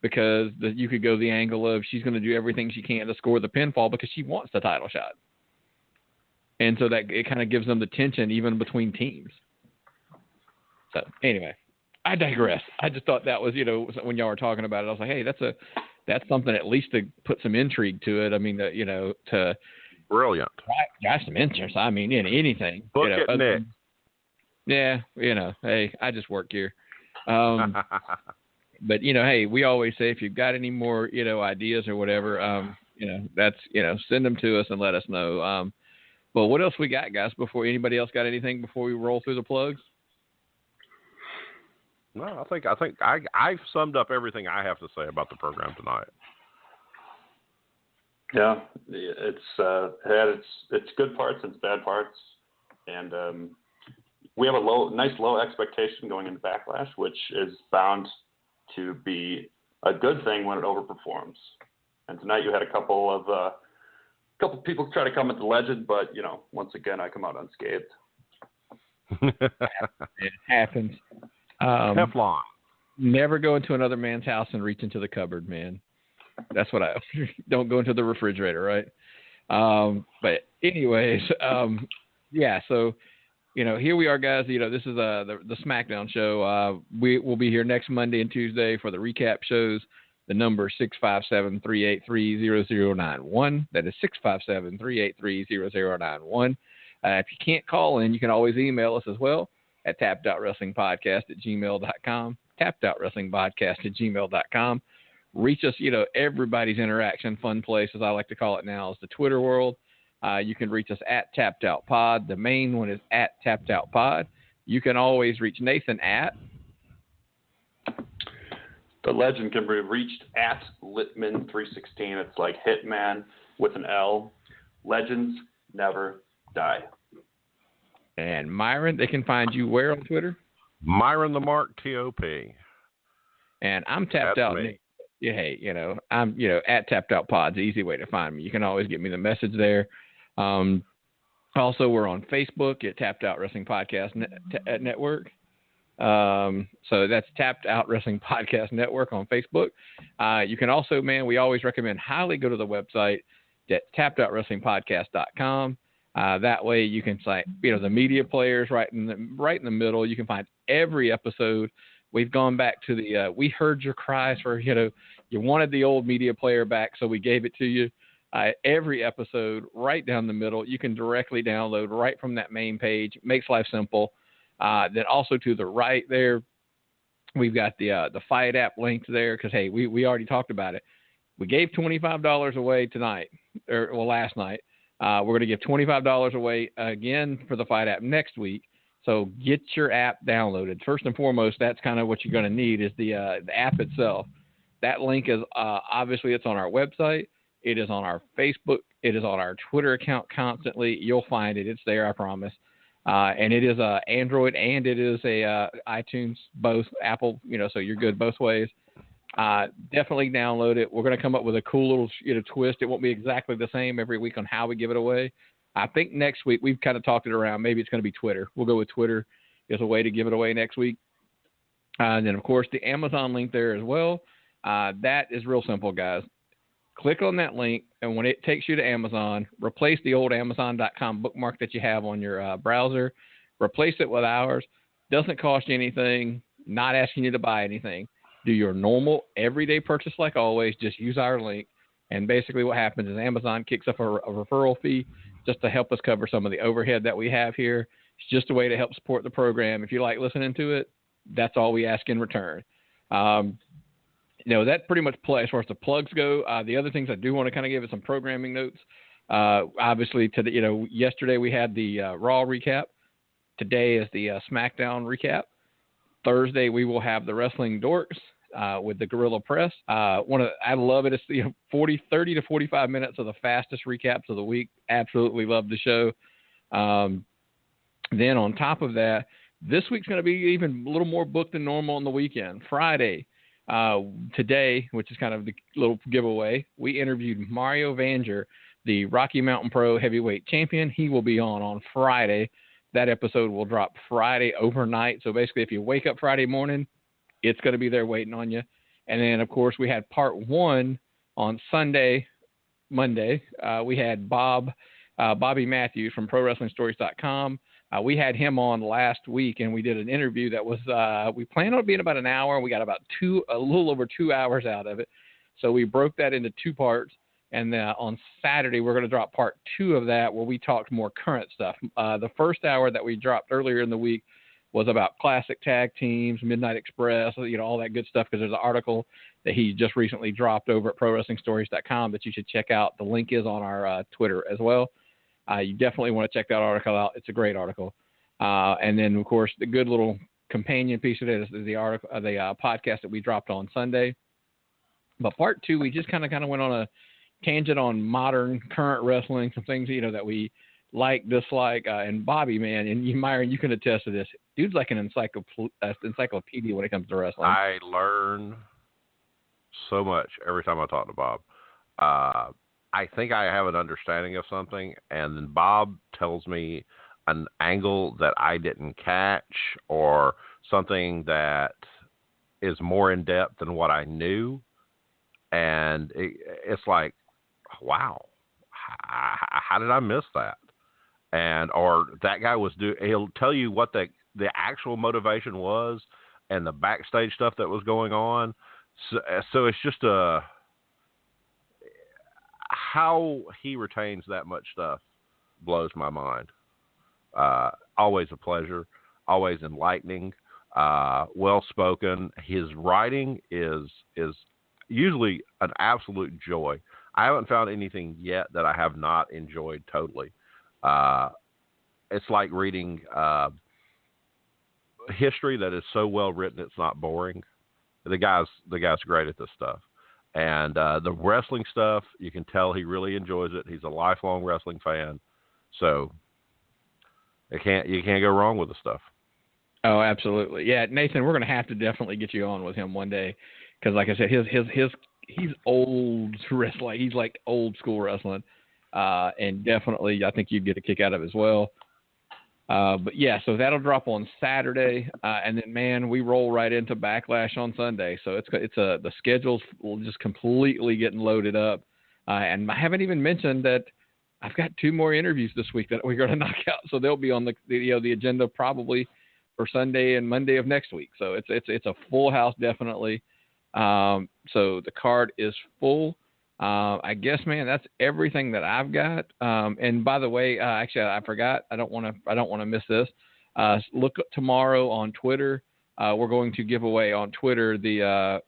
because you could go the angle of she's going to do everything she can to score the pinfall because she wants the title shot. And so that it kind of gives them the tension even between teams. So anyway, I digress. I just thought that was, when y'all were talking about it, I was like, hey, that's something at least to put some intrigue to it. To brilliant. Got some interest. In anything. Book it, Nick. Yeah, hey, I just work here. But, hey, we always say if you've got any more, ideas or whatever, that's, send them to us and let us know. But what else we got, guys? Before anybody else got anything before we roll through the plugs? No, I think I've summed up everything I have to say about the program tonight. Yeah, it's good parts and it's bad parts, and we have a nice low expectation going into Backlash, which is bound to be a good thing when it overperforms. And tonight you had a couple people try to come at the legend, but once again I come out unscathed. It happens. Teflon. Never go into another man's house and reach into the cupboard, man. That's what don't go into the refrigerator, right? But anyways, yeah. So, here we are, guys. This is the Smackdown show. We will be here next Monday and Tuesday for the recap shows. The number is 657-383-0091. That is 657-383-0091. If you can't call in, you can always email us as well at tapped-out-wrestling-podcast@gmail.com. tapped-out-wrestling-podcast@gmail.com. Reach us, everybody's interaction, fun place, as I like to call it now, is the Twitter world. You can reach us at Tapped Out Pod. The main one is at Tapped Out Pod. You can always reach Nathan at... The legend can be reached at Litman316. It's like Hitman with an L. Legends never die. And Myron, they can find you where on Twitter? Myron the Mark TOP. And I'm Tapped Out. Me. Yeah, hey, I'm at Tapped Out Pod's the easy way to find me. You can always get me the message there. Also, we're on Facebook at Tapped Out Wrestling Podcast Network. So that's Tapped Out Wrestling Podcast Network on Facebook. You can also, we always recommend highly go to the website at tappedOutWrestlingPodcast.com. That way you can cite, the media players right in the middle. You can find every episode. We've gone back to we heard your cries for, you wanted the old media player back, so we gave it to you. Every episode right down the middle, you can directly download right from that main page. Makes life simple. Then also to the right there, we've got the Fight app linked there because, hey, we already talked about it. We gave $25 away tonight, last night. We're going to give $25 away again for the Fight app next week. So get your app downloaded. First and foremost, that's kind of what you're going to need is the app itself. That link is obviously it's on our website. It is on our Facebook. It is on our Twitter account constantly. You'll find it. It's there, I promise. And it is Android and it is a iTunes, both Apple. So you're good both ways. Definitely download it. We're going to come up with a cool little twist. It won't be exactly the same every week on how we give it away. I think next week we've kind of talked it around. Maybe it's going to be Twitter. We'll go with Twitter as a way to give it away next week. And then, of course, the Amazon link there as well. That is real simple, guys. Click on that link, and when it takes you to Amazon, replace the old Amazon.com bookmark that you have on your browser. Replace it with ours. Doesn't cost you anything. Not asking you to buy anything. Do your normal everyday purchase like always. Just use our link. And basically what happens is Amazon kicks up a referral fee just to help us cover some of the overhead that we have here. It's just a way to help support the program. If you like listening to it, that's all we ask in return. That pretty much as far as the plugs go. The other things I do want to kind of give it some programming notes. Obviously, yesterday we had the Raw recap. Today is the SmackDown recap. Thursday we will have the Wrestling Dorks with the Gorilla Press. I love it. It's 30 to 45 minutes of the fastest recaps of the week. Absolutely love the show. Then on top of that, this week's going to be even a little more booked than normal on the weekend. Friday. Today, which is kind of the little giveaway, we interviewed Mario Vanger, the Rocky Mountain Pro Heavyweight Champion. He will be on Friday. That episode will drop Friday overnight. So basically, if you wake up Friday morning, it's going to be there waiting on you. And then, of course, we had part 1 on Monday. We had Bobby Matthews from ProWrestlingStories.com. We had him on last week, and we did an interview that was we planned on it being about an hour. We got a little over 2 hours out of it. So we broke that into 2 parts. And on Saturday, we're going to drop part 2 of that where we talked more current stuff. The first hour that we dropped earlier in the week was about classic tag teams, Midnight Express, all that good stuff, because there's an article that he just recently dropped over at ProWrestlingStories.com that you should check out. The link is on our Twitter as well. You definitely want to check that article out. It's a great article. And then, of course, the good little companion piece of it is the article, the podcast that we dropped on Sunday. But part 2, we just kind of went on a tangent on modern, current wrestling, some things that we like, dislike. And Bobby, man, and you, Myron, you can attest to this. Dude's like an encyclopedia when it comes to wrestling. I learn so much every time I talk to Bob. I think I have an understanding of something, and then Bob tells me an angle that I didn't catch, or something that is more in depth than what I knew. And it's like, wow, how did I miss that? Or that guy he'll tell you what the actual motivation was and the backstage stuff that was going on. So it's just how he retains that much stuff blows my mind. Always a pleasure, always enlightening, well-spoken. His writing is usually an absolute joy. I haven't found anything yet that I have not enjoyed totally. It's like reading history that is so well written it's not boring. The guy's great at this stuff. And the wrestling stuff, you can tell he really enjoys it. He's a lifelong wrestling fan. So you can't go wrong with the stuff. Oh, absolutely. Yeah, Nathan, we're going to have to definitely get you on with him one day, because like I said, he's old wrestling. He's like old school wrestling, and definitely I think you'd get a kick out of it as well. But yeah, so that'll drop on Saturday, and then man, we roll right into Backlash on Sunday. So the schedule's just completely getting loaded up, and I haven't even mentioned that I've got 2 more interviews this week that we're going to knock out. So they'll be on the agenda probably for Sunday and Monday of next week. So it's a full house definitely. So the card is full. I guess, man, that's everything that I've got. And by the way, actually, I forgot. I don't want to miss this. Look up tomorrow on Twitter. We're going to give away on Twitter the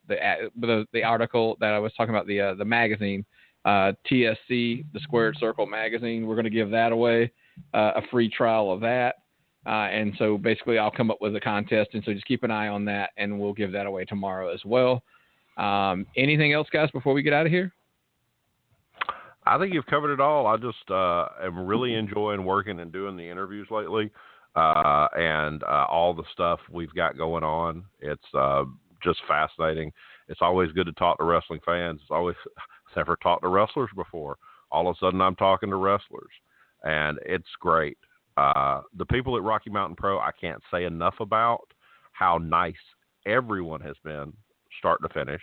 article that I was talking about, the magazine, TSC, the Squared Circle magazine. We're going to give that away, a free trial of that. And so basically I'll come up with a contest. And so just keep an eye on that, and we'll give that away tomorrow as well. Anything else, guys, before we get out of here? I think you've covered it all. I just am really enjoying working and doing the interviews lately, and all the stuff we've got going on. It's just fascinating. It's always good to talk to wrestling fans. I've never talked to wrestlers before. All of a sudden I'm talking to wrestlers, and it's great. The people at Rocky Mountain Pro, I can't say enough about how nice everyone has been, start to finish.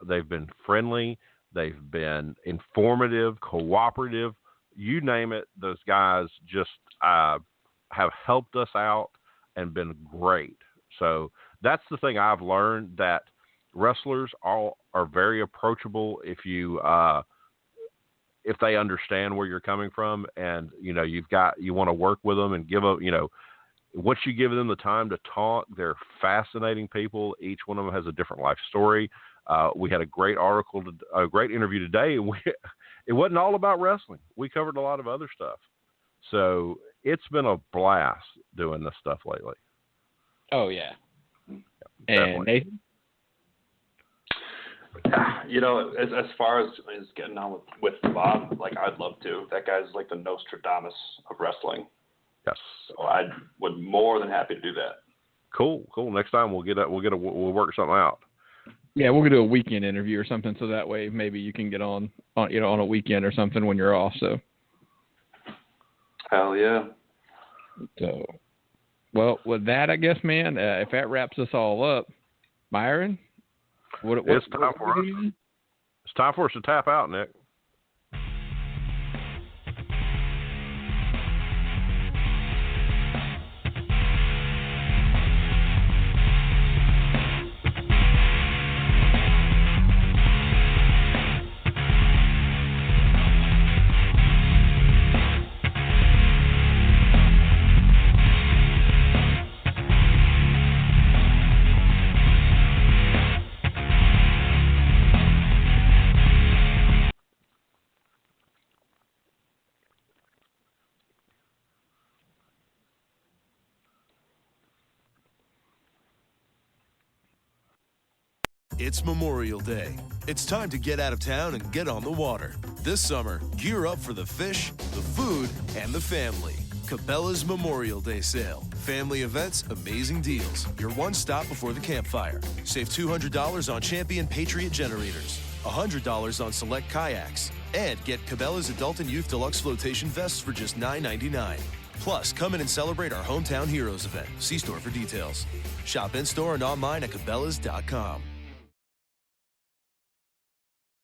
They've been friendly. They've been informative, cooperative, you name it. Those guys just have helped us out and been great. So that's the thing I've learned, that wrestlers all are very approachable if they understand where you're coming from, and you want to work with them and give them, once you give them the time to talk, they're fascinating people. Each one of them has a different life story. We had a great interview today, and it wasn't all about wrestling. We covered a lot of other stuff. So it's been a blast doing this stuff lately. Oh, yeah. Definitely. And Nathan? As far as getting on with Bob, like, I'd love to. That guy's like the Nostradamus of wrestling. Yes. So I would more than happy to do that. Cool. Next time we'll work something out. Yeah, we're gonna do a weekend interview or something, so that way maybe you can get on a weekend or something when you're off. So. Hell yeah. So, well, with that, I guess, man, if that wraps us all up, Myron, it's time for us to tap out, Nick. It's Memorial Day. It's time to get out of town and get on the water. This summer, gear up for the fish, the food, and the family. Cabela's Memorial Day sale. Family events, amazing deals. Your one stop before the campfire. Save $200 on Champion Patriot generators, $100 on select kayaks, and get Cabela's Adult and Youth Deluxe Flotation vests for just $9.99. Plus, come in and celebrate our Hometown Heroes event. See store for details. Shop in-store and online at Cabela's.com.